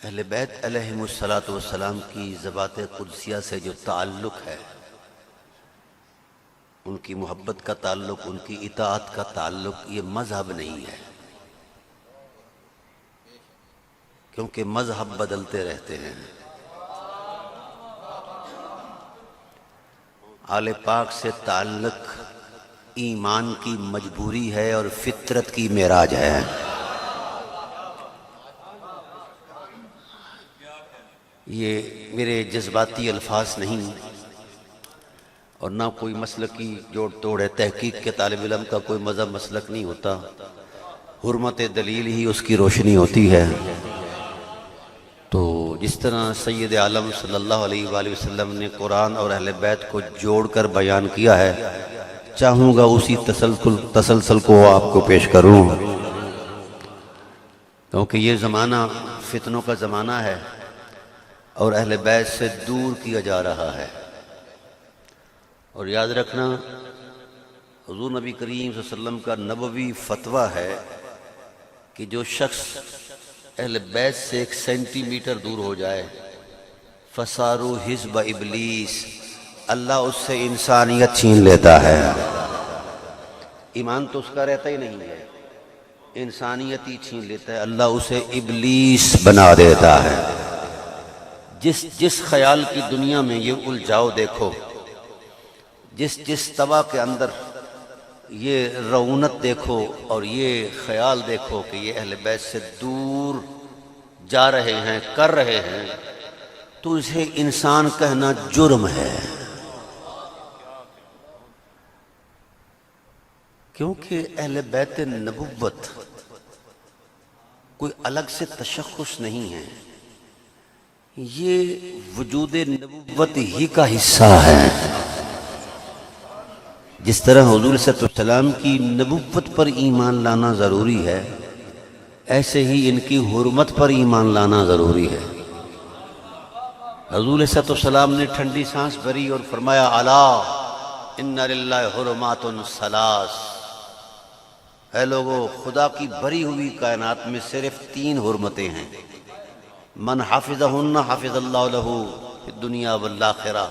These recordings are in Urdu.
اہل بیت علیہم الصلاۃ والسلام کی ذوات قدسیہ سے جو تعلق ہے، ان کی محبت کا تعلق، ان کی اطاعت کا تعلق، یہ مذہب نہیں ہے، کیونکہ مذہب بدلتے رہتے ہیں۔ آل پاک سے تعلق ایمان کی مجبوری ہے اور فطرت کی معراج ہے۔ یہ میرے جذباتی الفاظ نہیں اور نہ کوئی مسلکی جوڑ توڑ ہے۔ تحقیق کے طالب علم کا کوئی مذہب مسلک نہیں ہوتا، حرمت دلیل ہی اس کی روشنی ہوتی ہے۔ تو جس طرح سید عالم صلی اللہ علیہ وآلہ وسلم نے قرآن اور اہل بیت کو جوڑ کر بیان کیا ہے، چاہوں گا اسی تسلسل کو آپ کو پیش کروں، کیونکہ یہ زمانہ فتنوں کا زمانہ ہے اور اہل بیت سے دور کیا جا رہا ہے۔ اور یاد رکھنا، حضور نبی کریم صلی اللہ علیہ وسلم کا نبوی فتویٰ ہے کہ جو شخص اہل بیت سے 1 سینٹی میٹر دور ہو جائے، فَصَارُوا حِزْبَ ابلیس، اللہ اس سے انسانیت چھین لیتا ہے۔ ایمان تو اس کا رہتا ہی نہیں ہے، انسانیت ہی چھین لیتا ہے، اللہ اسے ابلیس بنا دیتا ہے۔ جس خیال کی دنیا میں یہ الجھاؤ دیکھو، جس طبع کے اندر یہ رعونت دیکھو اور یہ خیال دیکھو کہ یہ اہل بیت سے دور جا رہے ہیں، کر رہے ہیں، تو اسے انسان کہنا جرم ہے، کیونکہ اہل بیت نبوت کوئی الگ سے تشخص نہیں ہے، یہ وجود نبوت ہی کا حصہ ہے۔ جس طرح حضور صلی اللہ علیہ وسلم کی نبوت پر ایمان لانا ضروری ہے، ایسے ہی ان کی حرمت پر ایمان لانا ضروری ہے۔ حضور صلی اللہ علیہ وسلم نے ٹھنڈی سانس بھری اور فرمایا، الا ان للہ حرمات ثلاث، اے لوگو، خدا کی بھری ہوئی کائنات میں صرف 3 حرمتیں ہیں، من حافظہن حافظ اللہ لہ فی الدنیا والآخرہ،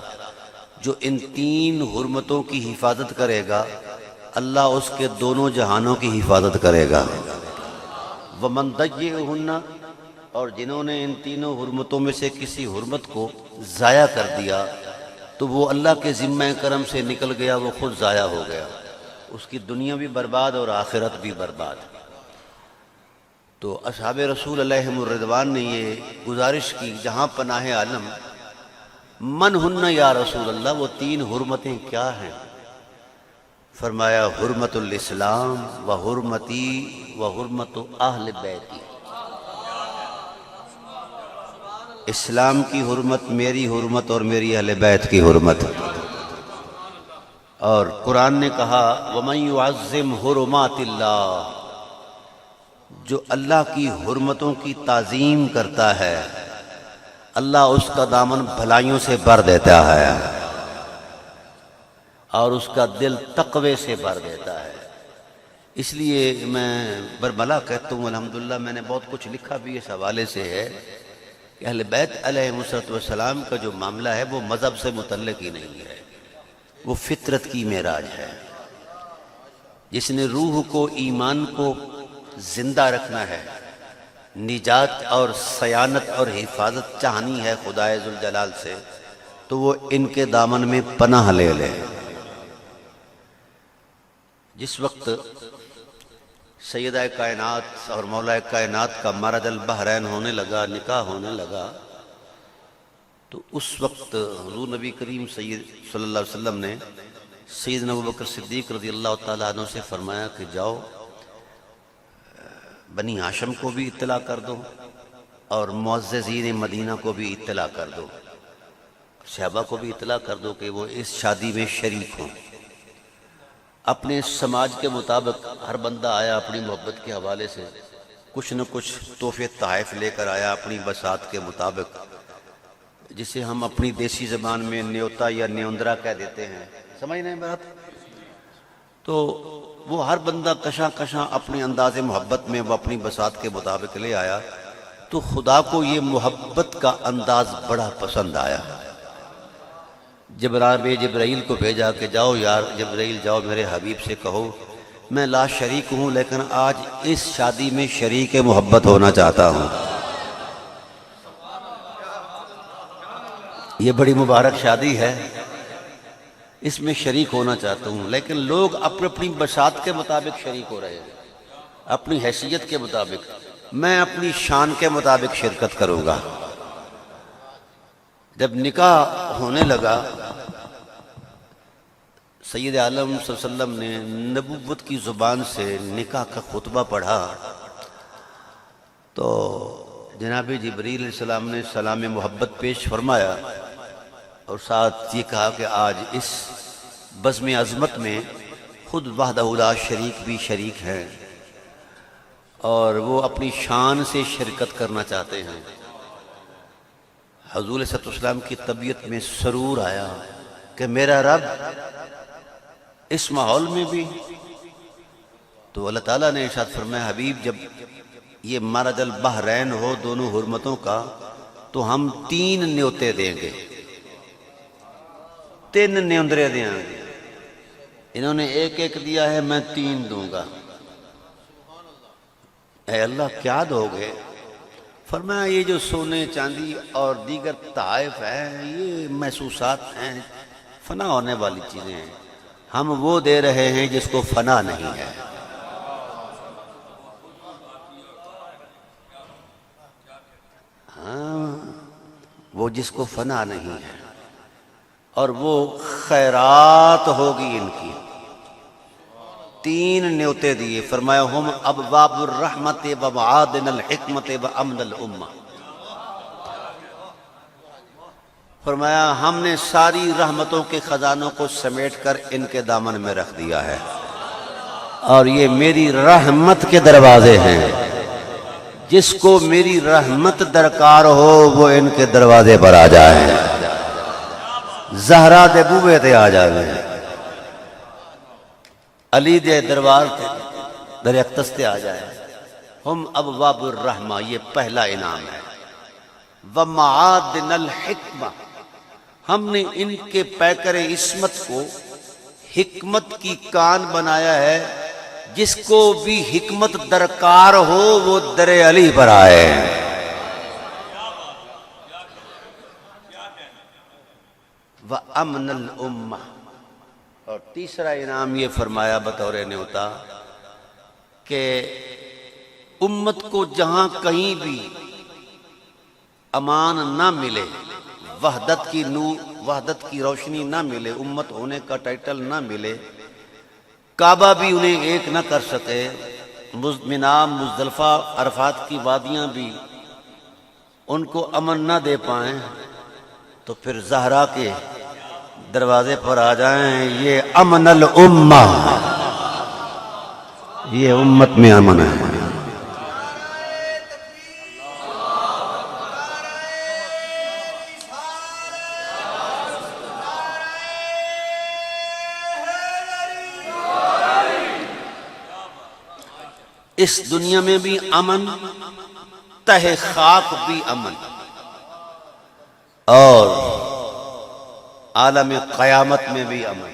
جو ان 3 حرمتوں کی حفاظت کرے گا، اللہ اس کے دونوں جہانوں کی حفاظت کرے گا۔ ومن ضیعہن، اور جنہوں نے ان 3 حرمتوں میں سے کسی حرمت کو ضائع کر دیا تو وہ اللہ کے ذمہ کرم سے نکل گیا، وہ خود ضائع ہو گیا، اس کی دنیا بھی برباد اور آخرت بھی برباد۔ تو اصحاب رسول علیہم الرضوان نے یہ گزارش کی، جہاں پناہ عالم، من ہن یا رسول اللہ، وہ 3 حرمتیں کیا ہیں؟ فرمایا، حرمت الاسلام و حرمتی و حرمت اہل بیتی، اسلام کی حرمت، میری حرمت اور میری اہل بیت کی حرمت۔ اور قرآن نے کہا، وَمَن يُعَظِّمْ حُرُمَاتِ اللَّهِ، جو اللہ کی حرمتوں کی تعظیم کرتا ہے، اللہ اس کا دامن بھلائیوں سے بھر دیتا ہے اور اس کا دل تقوی سے بھر دیتا ہے۔ اس لیے میں برملا کہتا ہوں، الحمدللہ میں نے بہت کچھ لکھا بھی اس حوالے سے ہے کہ اہل بیت علیہم السلام کا جو معاملہ ہے وہ مذہب سے متعلق ہی نہیں ہے، وہ فطرت کی معراج ہے۔ جس نے روح کو، ایمان کو زندہ رکھنا ہے، نجات اور سیانت اور حفاظت چاہنی ہے خدائے ذوالجلال سے، تو وہ ان کے دامن میں پناہ لے لے۔ جس وقت سیدہ کائنات اور مولا کائنات کا مرج البحرین ہونے لگا، نکاح ہونے لگا، تو اس وقت حضور نبی کریم صلی اللہ علیہ وسلم نے سیدنا ابوبکر صدیق رضی اللہ تعالیٰ عنہ سے فرمایا کہ جاؤ بنی ہاشم کو بھی اطلاع کر دو اور معززین مدینہ کو بھی اطلاع کر دو، صحابہ کو بھی اطلاع کر دو کہ وہ اس شادی میں شریک ہوں۔ اپنے سماج کے مطابق ہر بندہ آیا اپنی محبت کے حوالے سے، کچھ نہ کچھ تحفے تحائف لے کر آیا اپنی بساط کے مطابق، جسے ہم اپنی دیسی زبان میں نیوتا یا نیوندرا کہہ دیتے ہیں، سمجھ نہیں بات؟ تو وہ ہر بندہ کشاں کشاں اپنے انداز محبت میں وہ اپنی بساط کے مطابق لے آیا۔ تو خدا کو یہ محبت کا انداز بڑا پسند آیا۔ جبرائیل کو بھیجا کہ جاؤ یار جبرائیل جاؤ میرے حبیب سے کہو میں لا شریک ہوں لیکن آج اس شادی میں شریک محبت ہونا چاہتا ہوں۔ یہ بڑی مبارک شادی ہے، اس میں شریک ہونا چاہتا ہوں، لیکن لوگ اپنی بساط کے مطابق شریک ہو رہے ہیں، اپنی حیثیت کے مطابق۔ میں اپنی شان کے مطابق شرکت کروں گا۔ جب نکاح ہونے لگا سید عالم صلی اللہ علیہ وسلم نے نبوت کی زبان سے نکاح کا خطبہ پڑھا تو جناب جبریل علیہ السلام نے سلام محبت پیش فرمایا اور ساتھ یہ کہا کہ آج اس بزم عظمت میں خود وحدہ لا شریک بھی شریک ہیں اور وہ اپنی شان سے شرکت کرنا چاہتے ہیں۔ حضور صلی اللہ علیہ وسلم کی طبیعت میں سرور آیا کہ میرا رب اس ماحول میں بھی۔ تو اللہ تعالیٰ نے ارشاد فرمایا حبیب جب یہ مرج البحرین ہو دونوں حرمتوں کا تو ہم 3 نیوتے دیں گے، 3 نیوندرے دیں گے۔ انہوں نے ایک دیا ہے، میں 3 دوں گا۔ اے اللہ کیا دو گے؟ فرمایا یہ جو سونے چاندی اور دیگر تحائف ہیں یہ محسوسات ہیں، فنا ہونے والی چیزیں ہیں، ہم وہ دے رہے ہیں جس کو فنا نہیں ہے۔ ہاں وہ جس کو فنا نہیں ہے، اور وہ خیرات ہوگی ان کی۔ 3 نیوتے دیے، فرمایا ہم ابواب الرحمت و معادن الحکمت و امن الامہ۔ فرمایا ہم نے ساری رحمتوں کے خزانوں کو سمیٹ کر ان کے دامن میں رکھ دیا ہے، اور یہ میری رحمت کے دروازے ہیں، جس کو میری رحمت درکار ہو وہ ان کے دروازے پر آ جائے، زہرا دے بوئے تے آ جائے، علی دے دربار تے در اقدس تے آ جائے۔ ہم ابواب الرحمہ، یہ پہلا انعام ہے۔ ومعادن الحکمہ، ہم نے ان کے پیکر عصمت کو حکمت کی کان بنایا ہے، جس کو بھی حکمت درکار ہو وہ در علی پر آئے۔ وَأَمْنَ الْأُمَّةِ، اور تیسرا انعام یہ فرمایا بطور نیوتا کہ امت کو جہاں کہیں بھی امان نہ ملے، وحدت کی روشنی نہ ملے، امت ہونے کا ٹائٹل نہ ملے، کعبہ بھی انہیں ایک نہ کر سکے، منا مزدلفہ عرفات کی وادیاں بھی ان کو امن نہ دے پائیں، تو پھر زہرا کے دروازے پر آ جائیں۔ یہ امن الامہ، یہ امت میں امن ہے۔ اس دنیا میں بھی امن، تہ خاک بھی امن، اور عالم قیامت میں بھی امن۔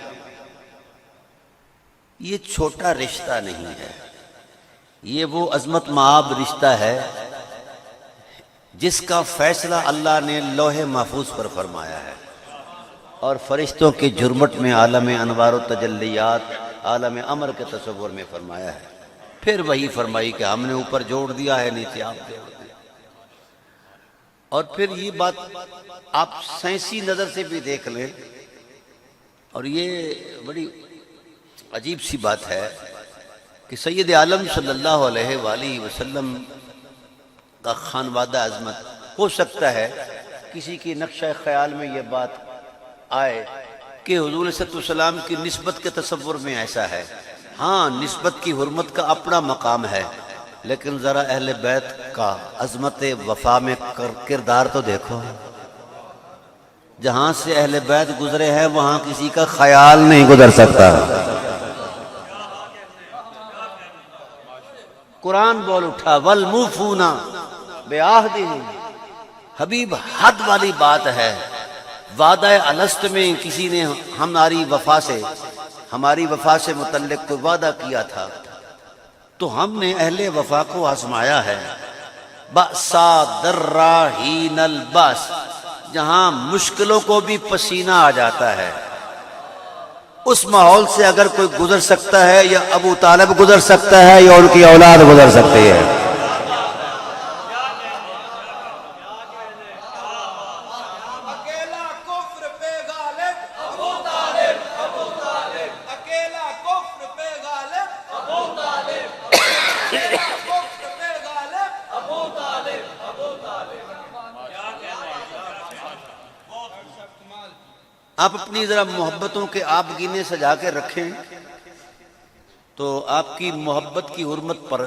یہ چھوٹا رشتہ نہیں ہے، یہ وہ عظمت مآب رشتہ ہے جس کا فیصلہ اللہ نے لوح محفوظ پر فرمایا ہے، اور فرشتوں کے جرمٹ میں عالم انوار و تجلیات عالم امر کے تصور میں فرمایا ہے۔ پھر وہی فرمائی کہ ہم نے اوپر جوڑ دیا ہے، نیچے آپ جوڑ دیا۔ اور پھر یہ بات آپ سائنسی نظر سے بھی دیکھ لیں، اور یہ بڑی عجیب سی بات ہے کہ سید عالم صلی اللہ علیہ وآلہ وسلم کا خانوادہ عظمت، ہو سکتا ہے کسی کی نقشہ خیال میں یہ بات آئے کہ حضور صلی اللہ علیہ وسلم کی نسبت کے تصور میں ایسا ہے۔ ہاں نسبت کی حرمت کا اپنا مقام ہے، لیکن ذرا اہل بیت کا عظمت وفا میں کردار تو دیکھو۔ جہاں سے اہل بیت گزرے ہیں وہاں کسی کا خیال نہیں گزر سکتا۔ قرآن بول اٹھا والموفون بعہدہم، حبیب حد والی بات ہے۔ وعدہ الست میں کسی نے ہماری وفا سے متعلق کوئی وعدہ کیا تھا تو ہم نے اہل وفا کو آزمایا ہے۔ بأسا ضرا حین الباس، جہاں مشکلوں کو بھی پسینہ آ جاتا ہے، اس ماحول سے اگر کوئی گزر سکتا ہے یا ابو طالب گزر سکتا ہے یا ان کی اولاد گزر سکتی ہے۔ آپ اپنی ذرا محبتوں کے آپ گینے سجا کے رکھیں تو آپ کی محبت کی حرمت پر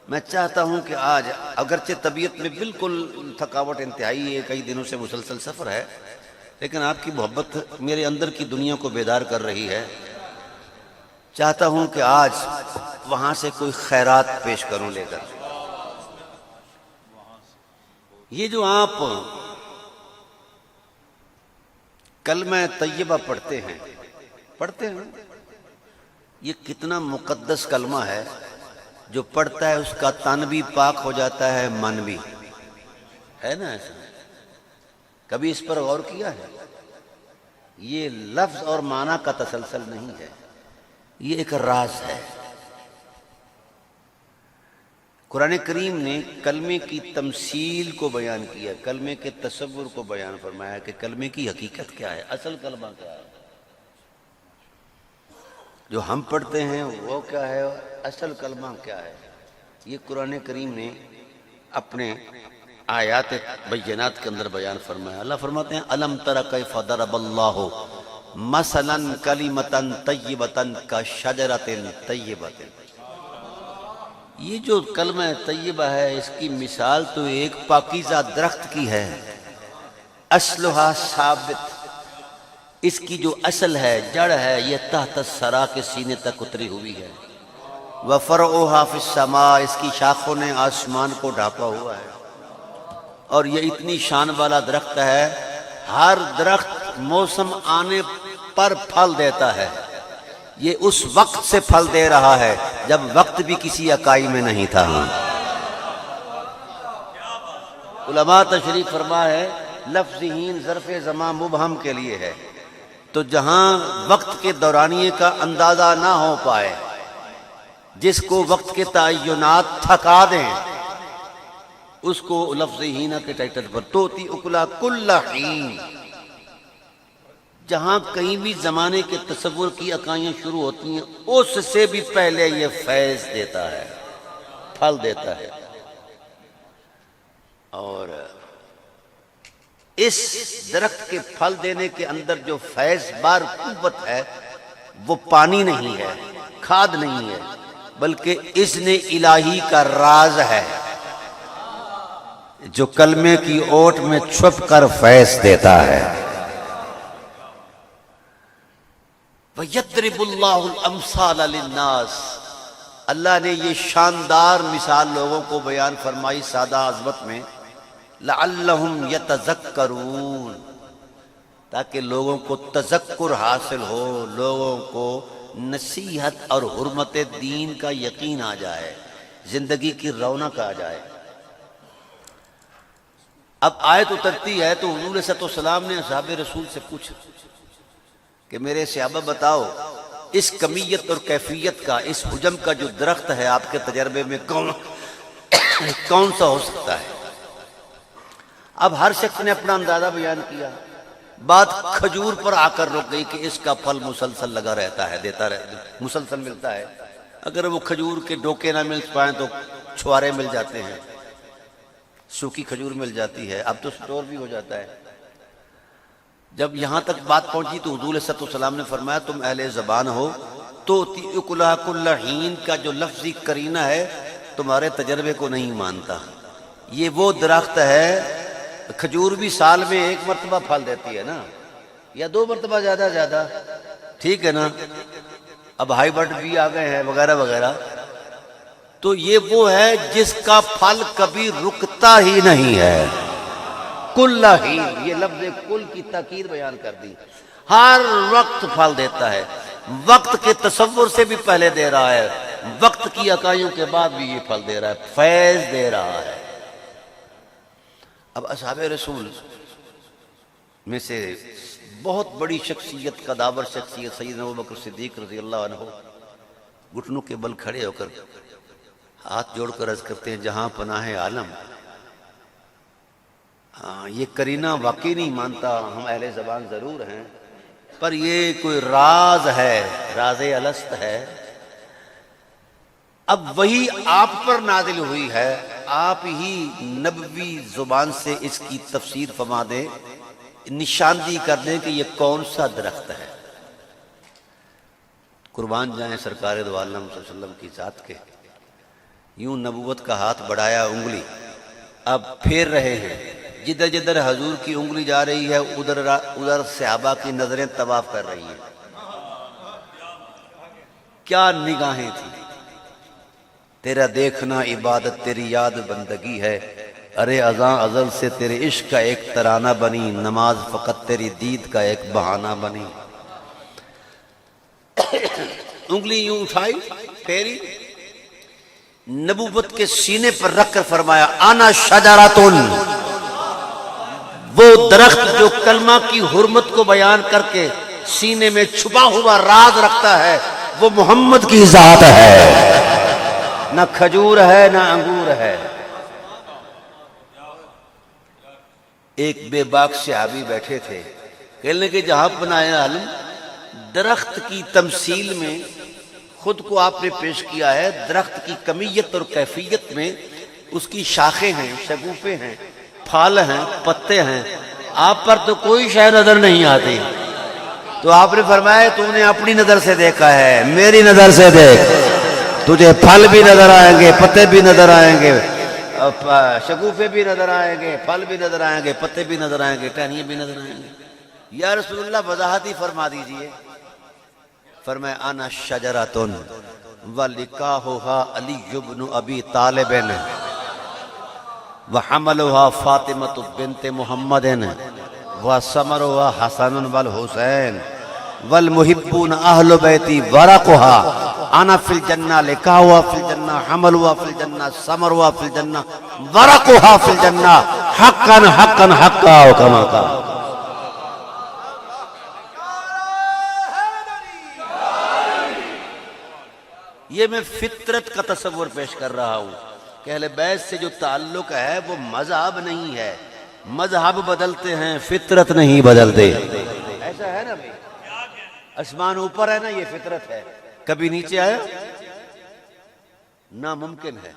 میں چاہتا ہوں کہ آج اگرچہ طبیعت میں بالکل تھکاوٹ انتہائی ہے، کئی دنوں سے مسلسل سفر ہے، لیکن آپ کی محبت میرے اندر کی دنیا کو بیدار کر رہی ہے۔ چاہتا ہوں کہ آج وہاں سے کوئی خیرات پیش کروں لے کر۔ یہ جو آپ کلمہ طیبہ پڑھتے ہیں یہ کتنا مقدس کلمہ ہے، جو پڑھتا ہے اس کا تن بھی پاک ہو جاتا ہے، من بھی، ہے نا ایسا؟ کبھی اس پر غور کیا ہے؟ یہ لفظ اور معنی کا تسلسل نہیں ہے، یہ ایک راز ہے۔ قرآن کریم نے کلمے کی تمثیل کو بیان کیا، کلمے کے تصور کو بیان فرمایا کہ کلمے کی حقیقت کیا ہے، اصل کلمہ کیا ہے، جو ہم پڑھتے ہیں وہ کیا ہے، اصل کلمہ کیا ہے۔ یہ قرآن کریم نے اپنے آیات بینات کے اندر بیان فرمایا۔ اللہ فرماتے ہیں الم تر کیف ضرب اللہ مثلا کلمۃ طیبۃ کشجرۃ طیبۃ، یہ جو کلمہ طیبہ ہے اس کی مثال تو ایک پاکیزہ درخت کی ہے، اصلها ثابت، اس کی جو اصل ہے، جڑ ہے، یہ تحت الثری کے سینے تک اتری ہوئی ہے، وفرعها فی السماء، اس کی شاخوں نے آسمان کو ڈھانپا ہوا ہے، اور یہ اتنی شان والا درخت ہے، ہر درخت موسم آنے پر پھل دیتا ہے۔ یہ اس وقت سے پھل دے رہا ہے جب وقت بھی کسی اکائی میں نہیں تھا۔ علماء تشریح فرما ہے لفظ ہین ظرف زمان مبہم کے لیے ہے، تو جہاں وقت کے دورانیے کا اندازہ نہ ہو پائے، جس کو وقت کے تعینات تھکا دیں، اس کو لفظ ہینہ کے ٹائٹل پر توتی اکلا کل حین، جہاں کہیں بھی زمانے کے تصور کی اکائیاں شروع ہوتی ہیں اس سے بھی پہلے یہ فیض دیتا ہے، پھل دیتا ہے۔ اور اس درخت کے پھل دینے کے اندر جو فیض بار قوت ہے وہ پانی نہیں ہے، کھاد نہیں ہے، بلکہ اذن الہی کا راز ہے جو کلمے کی اوٹ میں چھپ کر فیض دیتا ہے۔ وَيَضْرِبُ اللَّهُ الْأَمْثَالَ لِلنَّاسِ، اللہ نے یہ شاندار مثال لوگوں کو بیان فرمائی سادہ عظمت میں، لَعَلَّهُمْ يَتَذَكَّرُونَ، تاکہ لوگوں کو تذکر حاصل ہو، لوگوں کو نصیحت اور حرمت دین کا یقین آ جائے، زندگی کی رونق آ جائے۔ اب آیت اترتی ہے تو حضور صلی اللہ علیہ وسلم نے اصحاب رسول سے پوچھا کہ میرے صحابہ بتاؤ اس کمیت اور کیفیت کا، اس حجم کا جو درخت ہے آپ کے تجربے میں کون سا ہو سکتا ہے؟ اب ہر شخص نے اپنا اندازہ بیان کیا، بات کھجور پر آ کر رک گئی کہ اس کا پھل مسلسل لگا رہتا ہے، دیتا رہتا، مسلسل ملتا ہے، اگر وہ کھجور کے ڈوکے نہ مل پائیں تو چھوارے مل جاتے ہیں، سوکھی کھجور مل جاتی ہے، اب تو سٹور بھی ہو جاتا ہے۔ جب یہاں تک بات پہنچی تو حضور صلی اللہ علیہ وسلم نے فرمایا تم اہل زبان ہو، تو اکلہ کل حین کا جو لفظی قرینہ ہے تمہارے تجربے کو نہیں مانتا۔ یہ وہ درخت ہے، کھجور بھی سال میں ایک مرتبہ پھل دیتی ہے نا، یا 2 مرتبہ زیادہ، ٹھیک ہے نا، اب ہائی برڈ بھی آ گئے ہیں وغیرہ وغیرہ، تو یہ وہ ہے جس کا پھل کبھی رکتا ہی نہیں ہے. کل ہی، یہ لفظ کل کی تاکید بیان کر دی. ہر وقت پھل دیتا ہے، وقت کے تصور سے بھی پہلے دے رہا ہے، وقت کی اکائیوں کے بعد بھی یہ پھل دے رہا ہے، فیض دے رہا ہے. اب اصحاب رسول میں سے بہت بڑی شخصیت، قداور شخصیت سیدنا ابوبکر صدیق رضی اللہ عنہ گھٹنوں کے بل کھڑے ہو کر ہاتھ جوڑ کر عرض کرتے ہیں جہاں پناہ عالم. ہاں یہ کرینہ واقعی نہیں مانتا، ہم اہل زبان ضرور ہیں، پر یہ کوئی راز ہے، راز الست ہے. اب وہی آپ پر نازل ہوئی ہے، آپ ہی نبوی زبان سے اس کی تفسیر فرما دیں، نشاندہی کر دیں کہ یہ کون سا درخت ہے. قربان جائیں سرکار دو عالم صلی اللہ علیہ وسلم کی ذات کے. یوں نبوت کا ہاتھ بڑھایا، انگلی اب پھیر رہے ہیں، جدھر جدھر حضور کی انگلی جا رہی ہے ادھر صحابہ کی نظریں طواف کر رہی ہیں. کیا نگاہیں تھیں. تیرا دیکھنا عبادت، تیری یاد بندگی ہے. ارے ازاں ازل سے تیرے عشق کا ایک ترانہ بنی، نماز فقط تیری دید کا ایک بہانہ بنی. انگلی یوں اٹھائی، پھیری، نبوت کے سینے پر رکھ کر فرمایا انا شجراتن، وہ درخت جو کلمہ کی حرمت کو بیان کر کے سینے میں چھپا ہوا راز رکھتا ہے، وہ محمد کی ذات ہے. نہ کھجور ہے نہ انگور ہے. ایک بے باک صحابی بیٹھے تھے، کہنے کہ جہاں پناہ عالم، درخت کی تمثیل میں خود کو آپ نے پیش کیا ہے. درخت کی کمیت اور کیفیت میں اس کی شاخیں ہیں، شگوفے ہیں، پھال ہیں، پتے ہیں. آپ پر تو کوئی شے نظر نہیں آتی. تو آپ نے فرمایا تو نے اپنی نظر سے دیکھا ہے، میری نظر سے دیکھ، تجھے پھل بھی نظر آئیں گے، پتے بھی نظر آئیں گے، شگوفے بھی نظر آئیں گے، پھل بھی نظر آئیں گے، پتے بھی نظر آئیں گے، ٹہنیاں بھی نظر آئیں گے. یا رسول اللہ وضاحت ہی فرما دیجئے. فرمایا انا شجراتن ولکاہها علی بن ابی طالب وحملها فاطمة بنت محمد وثمرها حسن والحسین والمحبون اہل بیتی ورقها انا فی الجنہ، لکاہها فی الجنہ، حملها فی الجنہ، ثمرها فی الجنہ، ورقها فی الجنہ، حقا حقا حقا کما قال. یہ میں فطرت کا تصور پیش کر رہا ہوں کہ اہل بیت سے جو تعلق ہے وہ مذہب نہیں ہے. مذہب بدلتے ہیں، فطرت نہیں بدلتے. ایسا ہے نا بھائی، آسمان اوپر ہے نا، یہ فطرت ہے. کبھی نیچے آیا ناممکن ہے.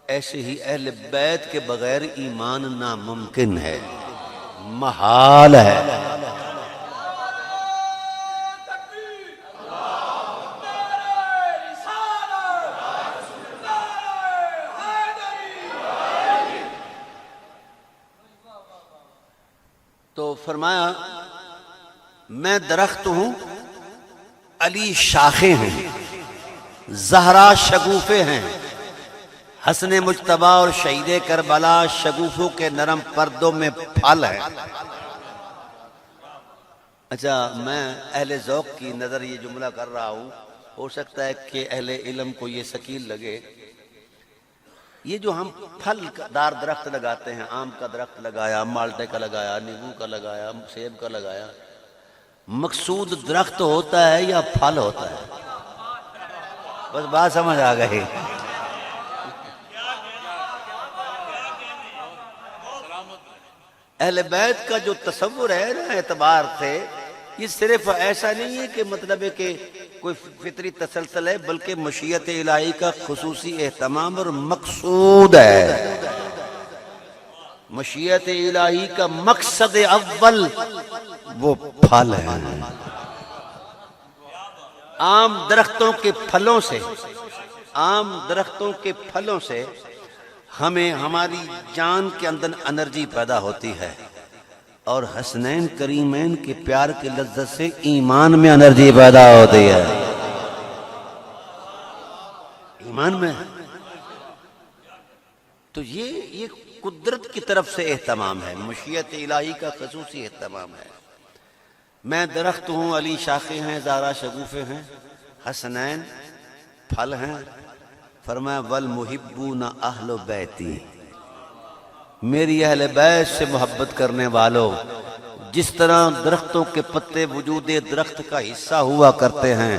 ایسے ہی اہل بیت کے بغیر ایمان ناممکن ہے، محال ہے. تو فرمایا میں درخت ہوں، علی شاخیں ہیں، زہرا شگوفے ہیں، حسن مجتبی اور شہید کربلا شگوفوں کے نرم پردوں میں پھل ہیں. اچھا میں اہل ذوق کی نظر یہ جملہ کر رہا ہوں، ہو سکتا ہے کہ اہل علم کو یہ ثقیل لگے. یہ جو ہم پھل دار درخت لگاتے ہیں، آم کا درخت لگایا، مالٹے کا لگایا، نیبو کا لگایا، سیب کا لگایا، مقصود درخت ہوتا ہے یا پھل ہوتا ہے؟ بس بات سمجھ آ گئی. اہل بیت کا جو تصور ہے نا اعتبار سے، یہ صرف ایسا نہیں ہے کہ مطلب ہے کہ کوئی فطری تسلسل ہے، بلکہ مشیت الہی کا خصوصی اہتمام اور مقصود ہے. مشیت الہی کا مقصد اول وہ پھل ہے. عام درختوں کے پھلوں سے، عام درختوں کے پھلوں سے ہمیں ہماری جان کے اندر انرجی پیدا ہوتی ہے، اور حسنین کریمین کے پیار کی لذت سے ایمان میں انرجی پیدا ہوتی ہے. ایمان میں تو یہ قدرت کی طرف سے اہتمام ہے، مشیت الہی کا خصوصی اہتمام ہے۔ میں درخت ہوں، علی شاخیں ہیں، زارا شگوفے ہیں، حسنین پھل ہیں۔ فرمایا والمحبون اہل بیتی، میری اہل بیت سے محبت کرنے والوں، جس طرح درختوں کے پتے وجود درخت کا حصہ ہوا کرتے ہیں،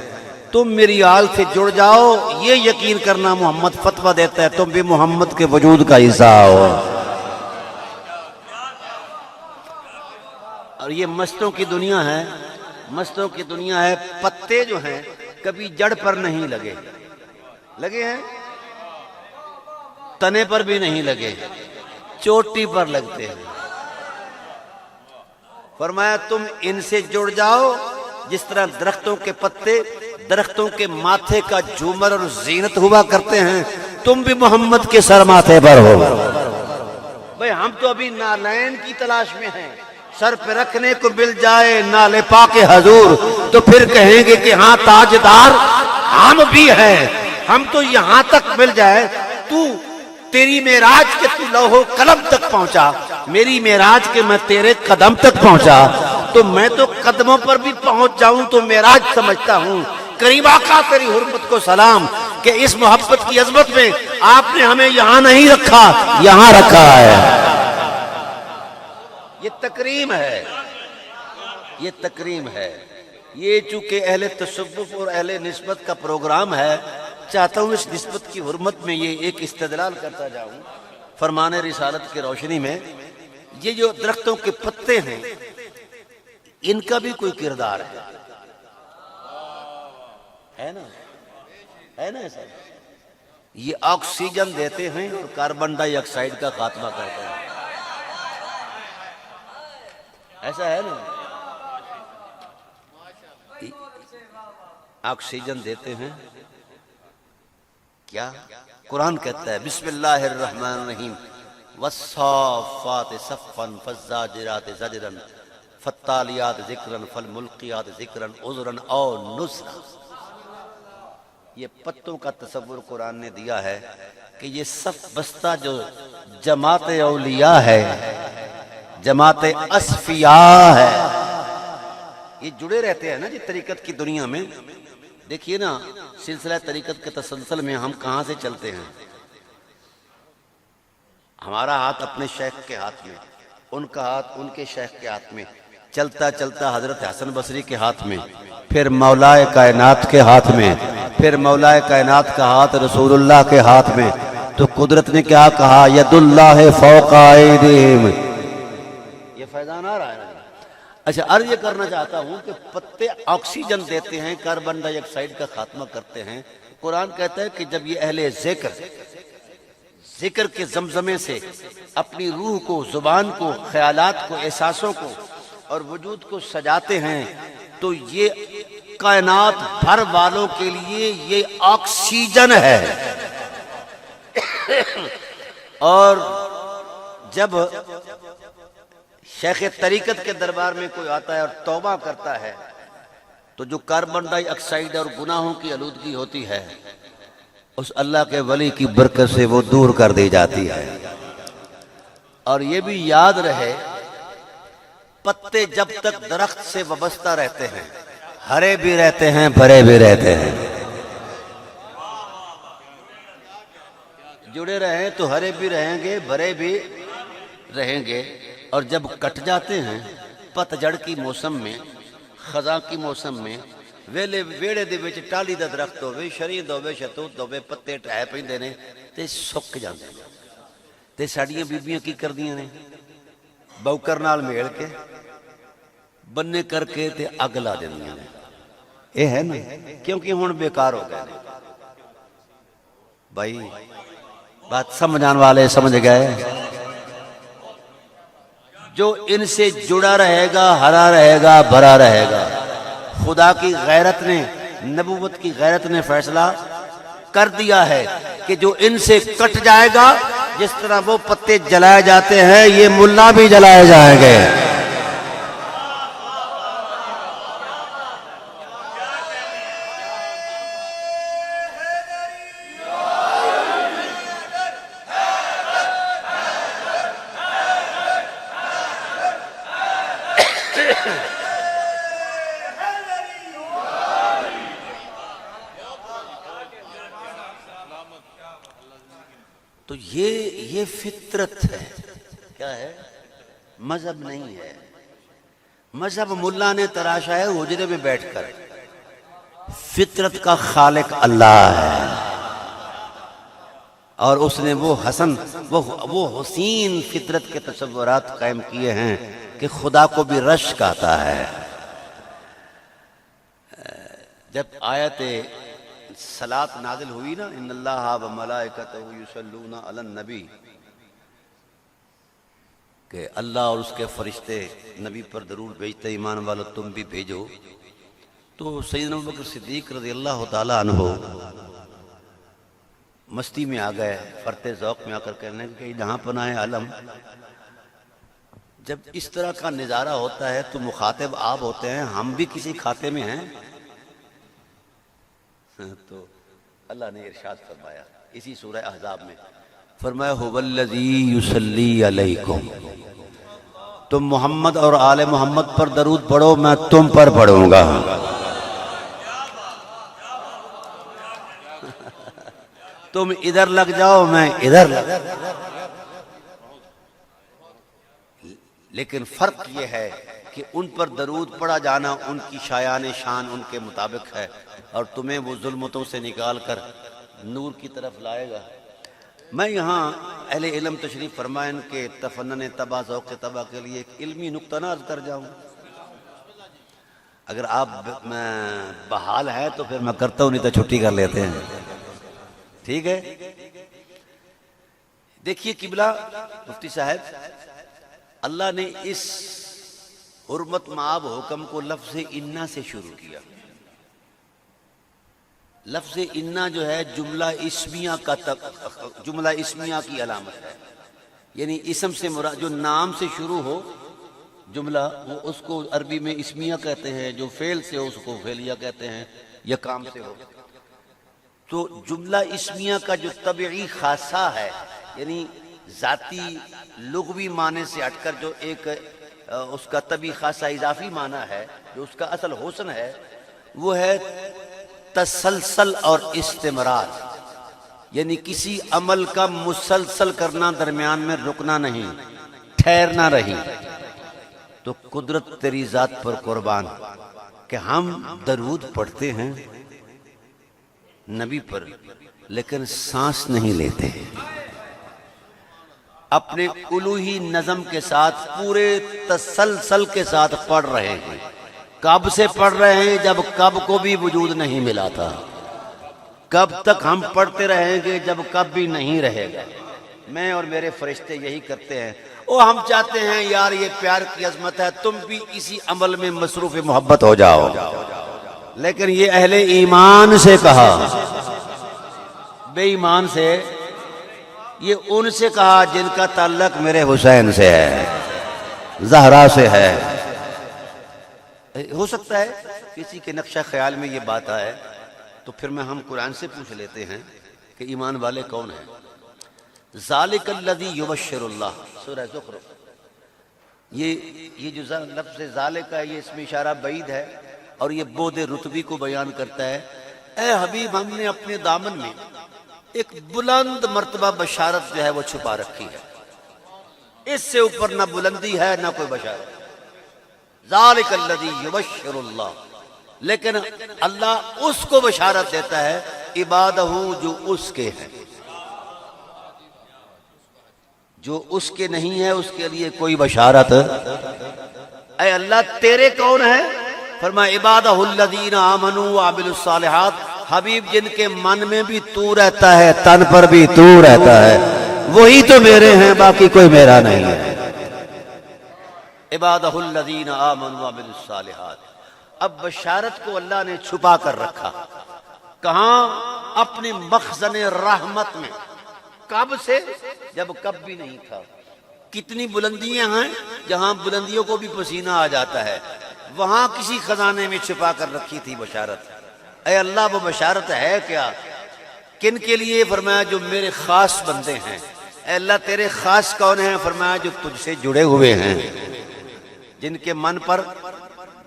تم میری آل سے جڑ جاؤ، یہ یقین کرنا محمد فتویٰ دیتا ہے تم بھی محمد کے وجود کا حصہ ہو۔ اور یہ مستوں کی دنیا ہے، مستوں کی دنیا ہے، پتے جو ہیں کبھی جڑ پر نہیں لگے، لگے ہیں تنے پر بھی نہیں لگے، چوٹی پر لگتے ہیں۔ فرمایا تم ان سے جڑ جاؤ، جس طرح درختوں کے پتے درختوں کے ماتھے کا جھومر اور زینت ہوا کرتے ہیں، تم بھی محمد کے سر ماتھے پر ہو۔ بھئی ہم تو ابھی نالین کی تلاش میں ہیں، سر پہ رکھنے کو مل جائے نالے پاک حضور تو پھر کہیں گے کہ ہاں تاجدار ہم بھی ہیں۔ ہم تو یہاں تک مل جائے، تیری معراج کے تو لوح و قلم تک پہنچا، میری معراج کے میں تیرے قدم تک پہنچا، تو میں تو قدموں پر بھی پہنچ جاؤں تو معراج سمجھتا ہوں۔ کریم آقا تیری حرمت کو سلام کہ اس محبت کی عظمت میں آپ نے ہمیں یہاں نہیں رکھا، یہاں رکھا ہے۔ یہ تکریم ہے، یہ تکریم ہے۔ یہ چونکہ اہل تصوف اور اہل نسبت کا پروگرام ہے، چاہتا ہوں اس نسبت کی حرمت میں یہ ایک استدلال کرتا جاؤں فرمان رسالت کی روشنی میں۔ یہ جو درختوں کے پتے ہیں ان کا بھی کوئی کردار ہے نا، ہے نا ایسا؟ یہ آکسیجن دیتے ہیں اور کاربن ڈائی آکسائیڈ کا خاتمہ کرتے ہیں، ایسا ہے نا؟ آکسیجن دیتے ہیں کیا؟ قرآن کہتا ہے بسم اللہ الرحمن الرحیم والصافات صفا فالزاجرات زجرا فالتالیات ذکرا فالملقیات ذکرا عذرا او نذرا۔ یہ پتوں کا تصور قرآن نے دیا ہے کہ یہ صف بستہ جو جماعت اولیاء ہے، جماعت اصفیاء ہے، یہ جڑے رہتے ہیں نا جی طریقت کی دنیا میں۔ دیکھیے نا سلسلہ طریقت کے تسلسل میں ہم کہاں سے چلتے ہیں، ہمارا ہاتھ اپنے شیخ کے ہاتھ میں، ان کا ہاتھ ان کے شیخ کے ہاتھ میں، چلتا چلتا حضرت حسن بصری کے ہاتھ میں، پھر مولا کائنات کے ہاتھ میں، پھر مولا کائنات کا ہاتھ رسول اللہ کے ہاتھ میں۔ تو قدرت نے کیا کہا؟ ید اللہ فوق ایدیہم۔ یہ فیضان آ رہا ہے نا۔ اچھا عرض یہ کرنا چاہتا ہوں کہ پتے آکسیجن دیتے ہیں، کاربن ڈائی آکسائیڈ کا خاتمہ کرتے ہیں۔ قرآن کہتا ہے کہ جب یہ اہل ذکر کے زمزمے سے اپنی روح کو، زبان کو، خیالات کو، احساسوں کو اور وجود کو سجاتے ہیں تو یہ کائنات بھر والوں کے لیے یہ آکسیجن ہے۔ اور جب شیخ طریقت کے دربار میں کوئی آتا ہے اور توبہ کرتا ہے تو جو کاربن ڈائی آکسائیڈ اور گناہوں کی آلودگی ہوتی ہے اس اللہ کے ولی کی برکت سے وہ دور کر دی جاتی ہے۔ اور یہ بھی یاد رہے پتے جب تک درخت سے وابستہ رہتے ہیں ہرے بھی رہتے ہیں، بھرے بھی رہتے ہیں۔ جڑے رہیں تو ہرے بھی رہیں گے، بھرے بھی رہیں گے۔ اور جب کٹ جاتے ہیں پت جڑ کی موسم میں، خزاں کی موسم میں، ویڑے دے وچ ٹالی دا درخت ہوے، شرید ہوے، شتوت ہوے، پتے ٹھہ پیندے نے تے سک جاندے نے۔ تے ساڈیاں بیبیاں کی کردیاں نے؟ بوکر نال میل کے بننے کر کے تے اگ لا دیندیاں نے۔ اے ہے نا، کیونکہ ہن بیکار ہو گئے۔ بھائی بات سمجھان والے سمجھ گئے؟ جو ان سے جڑا رہے گا ہرا رہے گا، بھرا رہے گا۔ خدا کی غیرت نے، نبوت کی غیرت نے فیصلہ کر دیا ہے کہ جو ان سے کٹ جائے گا، جس طرح وہ پتے جلائے جاتے ہیں یہ ملا بھی جلائے جائیں گے۔ تو یہ فطرت ہے. کیا ہے؟ مذہب نہیں ہے. مذہب ملا نے تراشا ہے حجرے میں بیٹھ کر. فطرت کا خالق اللہ ہے، اور اس نے وہ حسین فطرت کے تصورات قائم کیے ہیں کہ خدا کو بھی رشک آتا ہے. جب آیت صلاۃ نازل ہوئی نا، ان اللہ و ملائکتہ یصلون علی النبی، کہ اللہ اور اس کے فرشتے نبی پر درود بھیجتے، ایمان والو تم بھی بھیجو، تو سیدنا ابوبکر صدیق رضی اللہ تعالی عنہ مستی میں آ گئے، فرتے ذوق میں آ کر کہنے کہ جہاں پناہ عالم. جب اس طرح کا نظارہ ہوتا ہے تو مخاطب آپ ہوتے ہیں، ہم بھی کسی کھاتے میں ہیں. تو اللہ نے ارشاد فرمایا اسی سورہ احزاب میں، فرمایا هو الذی یصلی علیکم، تم محمد اور آل محمد پر درود پڑھو، میں تم پر پڑھوں گا. تم ادھر لگ جاؤ، میں ادھر لگ جاؤ. لیکن فرق یہ ہے کہ ان پر درود پڑھا جانا ان کی شایان شان ان کے مطابق ہے، اور تمہیں وہ ظلمتوں سے نکال کر نور کی طرف لائے گا. میں یہاں اہل علم تشریف فرمائیں کے تفنن تباہ ذوق تباہ کے لیے ایک علمی نقطہ ناز کر جاؤں. اگر آپ بحال ہے تو پھر میں کرتا ہوں، نہیں تو چھٹی کر لیتے ہیں. ٹھیک ہے؟ دیکھیے قبلہ مفتی صاحب، اللہ نے اس حرمت مآب حکم کو لفظ انا سے شروع کیا. لفظ انا جو ہے جملہ اسمیہ کی علامت ہے، یعنی اسم سے مراد جو نام سے شروع ہو جملہ، وہ اس کو عربی میں اسمیہ کہتے ہیں، جو فعل سے ہو اس کو فعلیہ کہتے ہیں، یا کام سے ہو. تو جملہ اسمیہ کا جو طبعی خاصہ ہے، یعنی ذاتی لغوی معنی سے ہٹ کر جو ایک اس کا طبعی خاصہ اضافی معنی ہے، جو اس کا اصل حسن ہے، وہ ہے تسلسل اور استمرار، یعنی کسی عمل کا مسلسل کرنا، درمیان میں رکنا نہیں، ٹھہرنا نہیں. تو قدرت تیری ذات پر قربان کہ ہم درود پڑھتے ہیں نبی پر، لیکن سانس نہیں لیتے، اپنے الوہی نظم کے ساتھ پورے تسلسل کے ساتھ پڑھ رہے ہیں. کب سے پڑھ رہے ہیں؟ جب کب کو بھی وجود نہیں ملا تھا. کب تک ہم پڑھتے رہیں گے؟ جب کب بھی نہیں رہے گا. میں اور میرے فرشتے یہی کرتے ہیں. ہم چاہتے ہیں یار یہ پیار کی عظمت ہے، تم بھی اسی عمل میں مصروف محبت ہو جاؤ. لیکن یہ اہل ایمان سے کہا، بے ایمان سے یہ ان سے کہا جن کا تعلق میرے حسین سے ہے، زہرا سے ہے. ہو سکتا ہے کسی کے نقشہ خیال میں یہ بات آئے، تو پھر ہم قرآن سے پوچھ لیتے ہیں کہ ایمان والے کون ہیں. ذالک الذی یبشر اللہ، سورہ زخرف. یہ جو لفظ ذالک ہے، یہ اس میں اشارہ بعید ہے، اور یہ بود رتبی کو بیان کرتا ہے. اے حبیب، ہم نے اپنے دامن میں ایک بلند مرتبہ بشارت جو ہے وہ چھپا رکھی ہے. اس سے اوپر نہ بلندی ہے نہ کوئی بشارت. ذالک الذی یبشر اللہ، لیکن اللہ اس کو بشارت دیتا ہے عبادہ جو اس کے ہیں. جو اس کے نہیں ہے اس کے لیے کوئی بشارت. اے اللہ تیرے کون ہیں؟ فرمایا عبادہ الذین آمنوا وعملوا الصالحات. حبیب جن کے من میں بھی تو رہتا ہے، تن پر بھی تو رہتا ہے، وہی تو میرے ہیں، باقی کوئی میرا نہیں ہے. عبادہ الذین آمنوا وعملوا الصالحات. اب بشارت کو اللہ نے چھپا کر رکھا. کہاں؟ اپنی مخزن رحمت میں. کب سے؟ جب کب بھی نہیں تھا. کتنی بلندیاں ہیں جہاں بلندیوں کو بھی پسینہ آ جاتا ہے، وہاں کسی خزانے میں چھپا کر رکھی تھی بشارت. اے اللہ وہ بشارت ہے کیا؟ کن کے لیے؟ فرمایا جو میرے خاص بندے ہیں. اے اللہ تیرے خاص کون ہیں؟ فرمایا جو تجھ سے جڑے ہوئے ہیں، جن کے من پر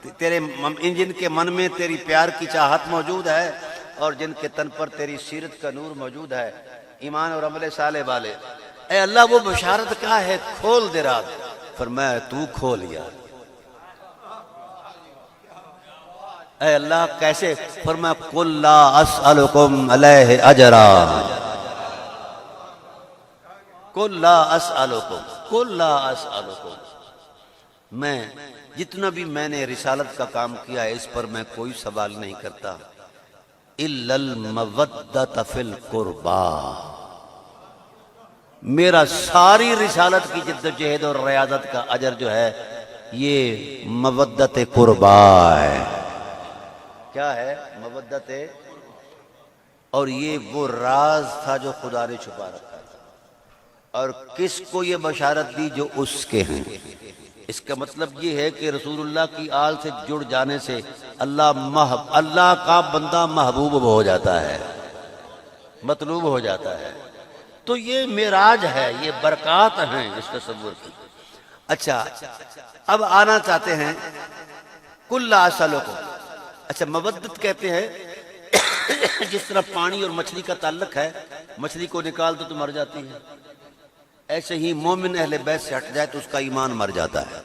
جن کے من میں تیری پیار کی چاہت موجود ہے اور جن کے تن پر تیری سیرت کا نور موجود ہے، ایمان اور عمل صالح والے، اے اللہ وہ بشارت کیا ہے، کھول دے راز۔ فرمایا تو کھول یار۔ اے اللہ کیسے؟ فرمایا قل لا اسألکم علیہ اجرا، قل لا اسألکم، قل لا اسألکم، میں جتنا بھی میں نے رسالت کا کام کیا ہے اس پر میں کوئی سوال نہیں کرتا، الا المودۃ فی القربى، میرا ساری رسالت کی جد و جہد اور ریاضت کا اجر جو ہے یہ مودت قربا ہے۔ کیا ہے؟ مودت، اور یہ وہ راز تھا جو خدا نے چھپا رکھا تھا، اور کس کو یہ بشارت دی؟ جو اس کے ہیں۔ اس کا مطلب یہ ہے کہ رسول اللہ کی آل سے جڑ جانے سے اللہ کا بندہ محبوب ہو جاتا ہے، مطلوب ہو جاتا ہے۔ تو یہ معراج ہے، یہ برکات ہیں اس تصور کی۔ اچھا اب آنا چاہتے ہیں کل لا اسألکم۔ اچھا مودت کہتے ہیں جس طرح پانی اور مچھلی کا تعلق ہے، مچھلی کو نکال دو تو مر جاتی ہے، ایسے ہی مومن اہل بیت سے ہٹ جائے تو اس کا ایمان مر جاتا ہے۔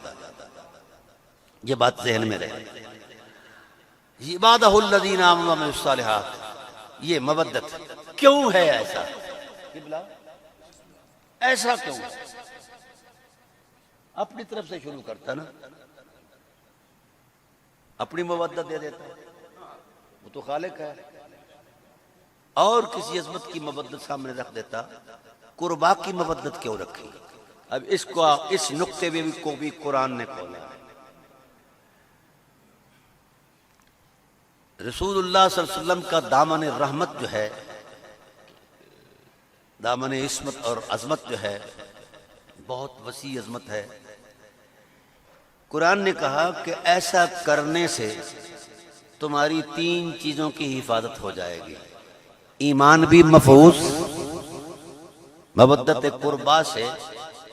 یہ بات ذہن میں رہے۔ عبادہ الذین آمنوا وعملوا الصالحات، یہ مودت کیوں ہے ایسا؟ ایسا کیوں؟ اپنی طرف سے شروع کرتا نا، اپنی مودت دے دیتا، وہ تو خالق ہے، اور کسی عظمت کی مودت سامنے رکھ دیتا، قربا کی مودت کیوں رکھی؟ اب اس نقطے کو بھی قرآن نے کھولا۔ رسول اللہ صلی اللہ علیہ وسلم کا دامن رحمت جو ہے، دامن عصمت اور عظمت جو ہے، بہت وسیع عظمت ہے۔ قرآن نے کہا کہ ایسا کرنے سے تمہاری 3 چیزوں کی حفاظت ہو جائے گی، ایمان بھی محفوظ، مودت قربا سے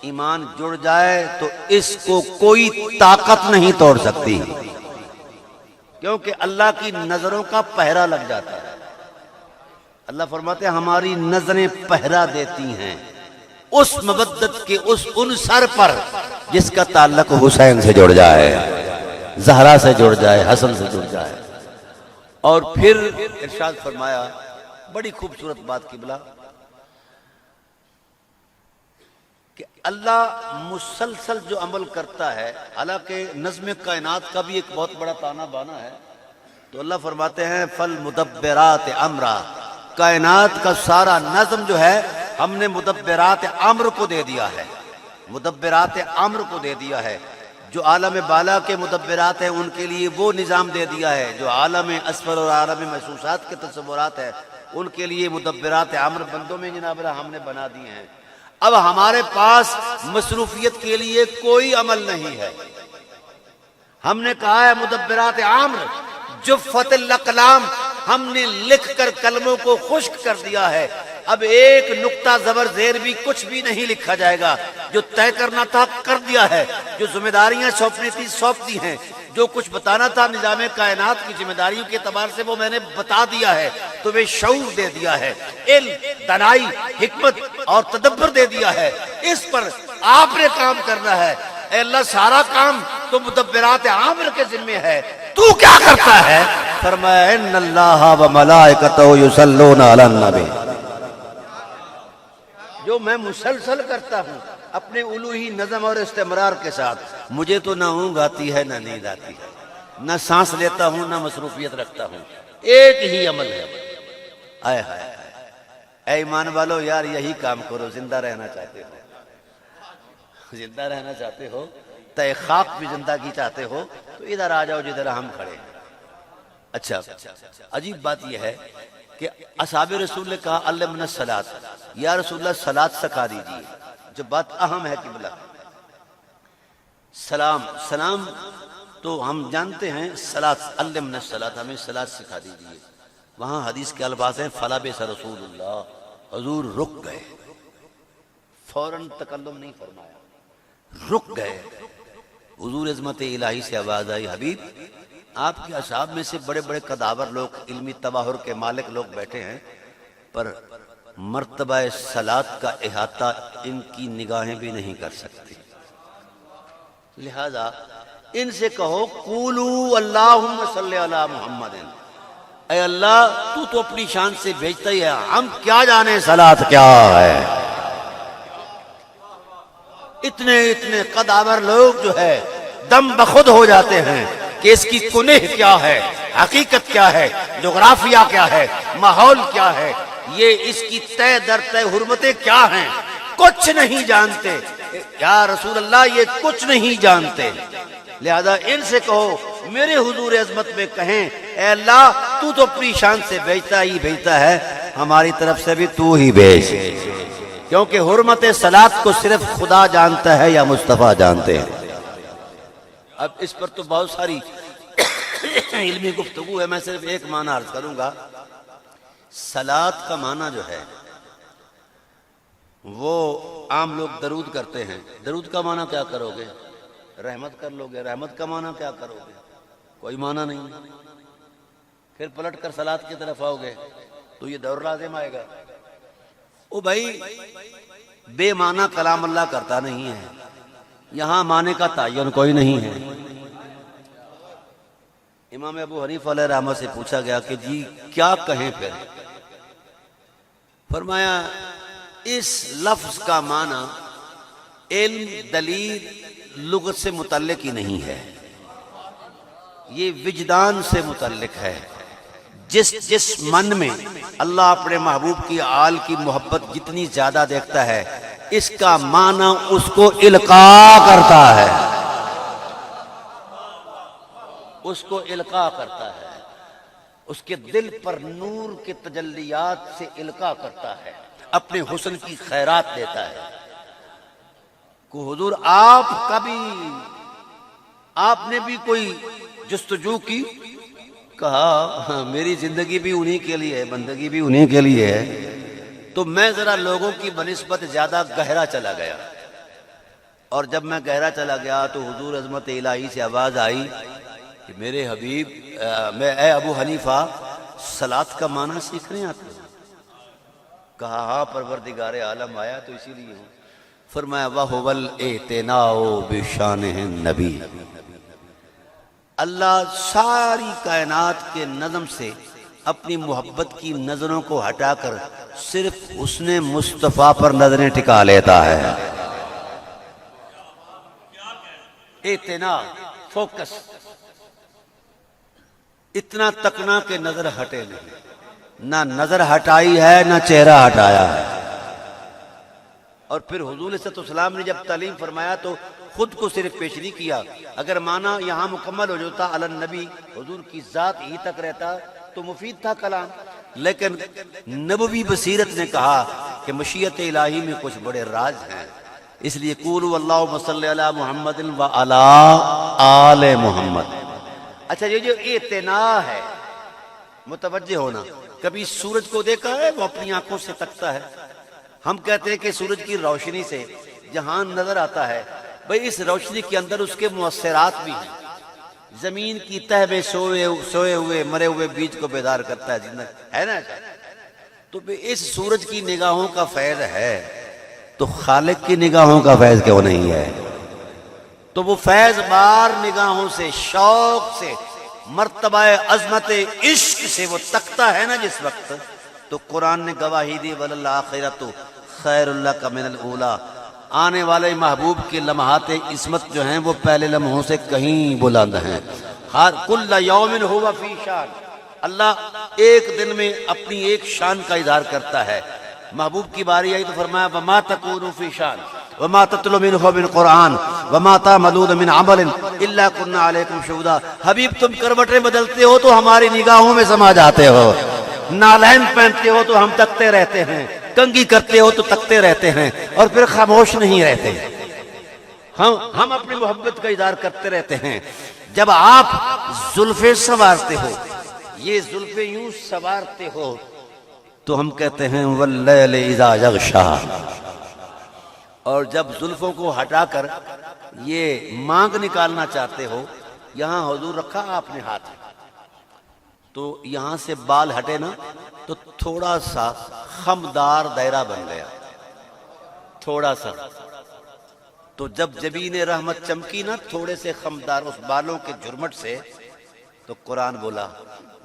ایمان جڑ جائے تو اس کو کوئی طاقت نہیں توڑ سکتی، کیونکہ اللہ کی نظروں کا پہرا لگ جاتا ہے۔ اللہ فرماتے ہیں ہماری نظریں پہرا دیتی ہیں اس مودت کے اس عنصر پر جس کا تعلق حسین سے جڑ جائے، زہرا سے جڑ جائے، حسن سے جڑ جائے۔ اور پھر ارشاد فرمایا بڑی خوبصورت بات قبلہ کہ اللہ مسلسل جو عمل کرتا ہے، حالانکہ نظم کائنات کا بھی ایک بہت بڑا تانا بانا ہے، تو اللہ فرماتے ہیں فالمدبرات امرا، کائنات کا سارا نظم جو ہے ہم نے مدبرات امر کو دے دیا ہے، مدبرات امر کو دے دیا ہے۔ جو عالم بالا کے مدبرات ہیں ان کے لیے وہ نظام دے دیا ہے، جو عالم اسفل اور عالم محسوسات کے تصورات ہیں ان کے لیے مدبرات امر بندوں میں جناب اللہ ہم نے بنا دیے ہیں۔ اب ہمارے پاس مصروفیت کے لیے کوئی عمل نہیں ہے، ہم نے کہا ہے مدبرات امر، جفت الاقلام، ہم نے لکھ کر قلموں کو خشک کر دیا ہے، اب ایک نقطہ زبر زیر بھی کچھ بھی نہیں لکھا جائے گا، جو طے کرنا تھا کر دیا ہے، جو ذمہ داریاں سونپنی تھی سونپ دی ہیں، جو کچھ بتانا تھا نظام کائنات کی ذمہ داریوں کے اعتبار سے وہ میں نے بتا دیا ہے، تمہیں شعور دے دیا ہے، علم، دانائی، حکمت اور تدبر دے دیا ہے، اس پر آپ نے کام کرنا ہے۔ اے اللہ سارا کام تو مدبرات عامر کے ذمہ ہے، تو کیا کرتا ہے؟ فرمایا ان اللہ و ملائکتہ یصلون علی النبی، جو میں مسلسل کرتا ہوں اپنے الوہی نظم اور استمرار کے ساتھ، مجھے تو نہ اونگ آتی ہے نہ نیند آتی ہے، نہ سانس لیتا ہوں نہ مصروفیت رکھتا ہوں، ایک ہی عمل ہے۔ آئے ہائے اے ایمان والو، یار یہی کام کرو، زندہ رہنا چاہتے ہو، زندہ رہنا چاہتے ہو، تے خاک بھی زندگی چاہتے ہو تو ادھر آ جاؤ جدھر ہم کھڑے ہیں۔ اچھا عجیب بات یہ ہے کہ اصحاب رسول نے کہا علمنا الصلاۃ، یا رسول اللہ صلاۃ سکھا دیجیے، جو بات اہم ہے قبلہ، سلام تو ہم جانتے ہیں، صلاۃ علمنا الصلاۃ، ہمیں صلاۃ سکھا دیجیے۔ وہاں حدیث کے الفاظ ہیں فلبث رسول اللہ، حضور رک گئے، فوراً تکلم نہیں فرمایا، رک گئے۔ حضور عظمت الہی سے آواز آئی حبیب آپ کے اصحاب میں سے بڑے بڑے قداور لوگ، علمی تباہر کے مالک لوگ بیٹھے ہیں، پر مرتبہ صلاۃ کا احاطہ ان کی نگاہیں بھی نہیں کر سکتی۔ لہذا ان سے کہو قولو اللہم صلی علی محمد، اے اللہ تو اپنی شان سے بھیجتا ہی ہے، ہم کیا جانے صلاۃ کیا ہے۔ اتنے قداور لوگ جو ہے دم بخود ہو جاتے ہیں کہ اس کی کنہ کیا ہے، حقیقت کیا ہے، جغرافیہ کیا ہے، ماحول کیا ہے، یہ اس کی طے در طے حرمتیں کیا ہیں، کچھ نہیں جانتے۔ یا رسول اللہ یہ کچھ نہیں جانتے۔ لہذا ان سے کہو میرے حضور عظمت میں کہیں اے اللہ تو اپنی شان سے بھیجتا ہی بھیجتا ہے، ہماری طرف سے بھی تو ہی بھیج، کیونکہ حرمت صلاۃ کو صرف خدا جانتا ہے یا مصطفیٰ جانتے ہیں۔ اب اس پر تو بہت ساری علمی گفتگو ہے، میں صرف ایک معنی عرض کروں گا۔ صلاۃ کا معنی جو ہے وہ عام لوگ درود کرتے ہیں، درود کا معنی کیا کرو گے؟ رحمت کر لو گے، رحمت کا معنی کیا کرو گے؟ کوئی معنی نہیں۔ پھر پلٹ کر صلاۃ کی طرف آؤ گے تو یہ دور لازم آئے گا۔ او بھائی بے معنی کلام اللہ کرتا نہیں ہے، یہاں معنی کا تعین کوئی نہیں ہے۔ امام ابو حنیفہ علیہ رحمہ سے پوچھا گیا کہ جی کیا کہیں پھر؟ فرمایا اس لفظ کا معنی علم، دلیل، لغت سے متعلق ہی نہیں ہے، یہ وجدان سے متعلق ہے۔ جس من میں اللہ اپنے محبوب کی آل کی محبت جتنی زیادہ دیکھتا ہے، اس کا معنی اس کو القاء کرتا ہے، اس کو القاء کرتا ہے، اس کے دل پر نور کے تجلیات سے القاء کرتا ہے، اپنے حسن کی خیرات دیتا ہے۔ کو حضور آپ نے بھی کوئی جستجو کی؟ کہا میری زندگی بھی انہی کے لیے ہے، بندگی بھی انہی کے لیے ہے۔ تو میں ذرا لوگوں کی بنسبت زیادہ گہرا چلا گیا، اور جب میں گہرا چلا گیا تو حضور عظمت الہی سے آواز آئی کہ میرے حبیب اے ابو حنیفہ صلاۃ کا معنی سیکھ رہے ہیں آپ؟ کہا ہاں پروردگار عالم آیا تو اسی لیے ہوں۔ فرمایا وَهُوَ الْاِعْتِنَاءُ بِشَانِهِ النَّبِيِّ، اللہ ساری کائنات کے نظم سے اپنی محبت کی نظروں کو ہٹا کر صرف حسن مصطفیٰ پر نظریں ٹکا لیتا ہے۔ اعتناء، فوکس، اتنا تکنا کہ نظر ہٹے نہیں، نہ نظر ہٹائی ہے نہ چہرہ ہٹایا ہے۔ اور پھر حضور صلی اللہ علیہ وسلم نے جب تعلیم فرمایا تو خود کو صرف پیش نہیں کیا، اگر معنی یہاں مکمل ہو جاتا علی النبی، حضور کی ذات ہی تک رہتا تو مفید تھا کلام، لیکن نبوی بصیرت نے کہا کہ مشیت الہی میں کچھ بڑے راز ہیں، اس لیے قولوا اللہم صلی علی محمد وعلی آل محمد۔ اچھا یہ جو اعتناء ہے، متوجہ ہونا، کبھی سورج کو دیکھا ہے؟ وہ اپنی آنکھوں سے تکتا ہے۔ ہم کہتے ہیں کہ سورج کی روشنی سے جہان نظر آتا ہے، بھئی اس روشنی کے اندر اس کے مؤثرات بھی ہیں۔ زمین کی تہ میں سوئے ہوئے مرے ہوئے بیج کو بیدار کرتا ہے، زندہ ہے نا؟ تو اس سورج کی نگاہوں کا فیض ہے تو خالق کی نگاہوں کا فیض کیوں نہیں ہے؟ تو وہ فیض بار نگاہوں سے، شوق سے، مرتبہ عظمت عشق سے وہ تکتا ہے نا جس وقت، تو قرآن نے گواہی دی وَلَلْآخِرَةُ خَيْرٌ لَكَ مِنَ الْأُولَىٰ، آنے والے محبوب کے لمحات عصمت جو ہیں وہ پہلے لمحوں سے کہیں بلند ہیں۔ ہر کل یوم ہوا فی شان، اللہ ایک دن میں اپنی ایک شان کا اظہار کرتا ہے۔ محبوب کی باری آئی تو فرمایا وَمَا تَكُونُ فِي شَان وَمَا تَتْلُو مِنْهُ مِنْ قُرْآنٍ وَمَا تَعْمَلُونَ مِنْ عَمَلٍ إِلَّا كُنَّا عَلَيْكُمْ شُهُودًا۔ حبیب تم کروٹیں بدلتے ہو تو ہماری نگاہوں میں سما جاتے ہو، نالین پہنتے ہو تو ہم تکتے رہتے ہیں، کنگھی کرتے ہو تو تکتے رہتے ہیں، اور پھر خاموش نہیں رہتے، ہم اپنی محبت کا اظہار کرتے رہتے ہیں۔ جب آپ زلفیں سنوارتے ہو، یہ زلفیں یوں سنوارتے ہو، تو ہم کہتے ہیں واللیل اذا یغشا، اور جب زلفوں کو ہٹا کر یہ مانگ نکالنا چاہتے ہو یہاں حضور رکھا آپ نے ہاتھ، تو یہاں سے بال ہٹے نا تو تھوڑا سا خمدار دائرہ بن گیا، تھوڑا سا. تو جب جبین رحمت چمکی نا تھوڑے سے خمدار اس بالوں کے جھرمٹ سے، تو قرآن بولا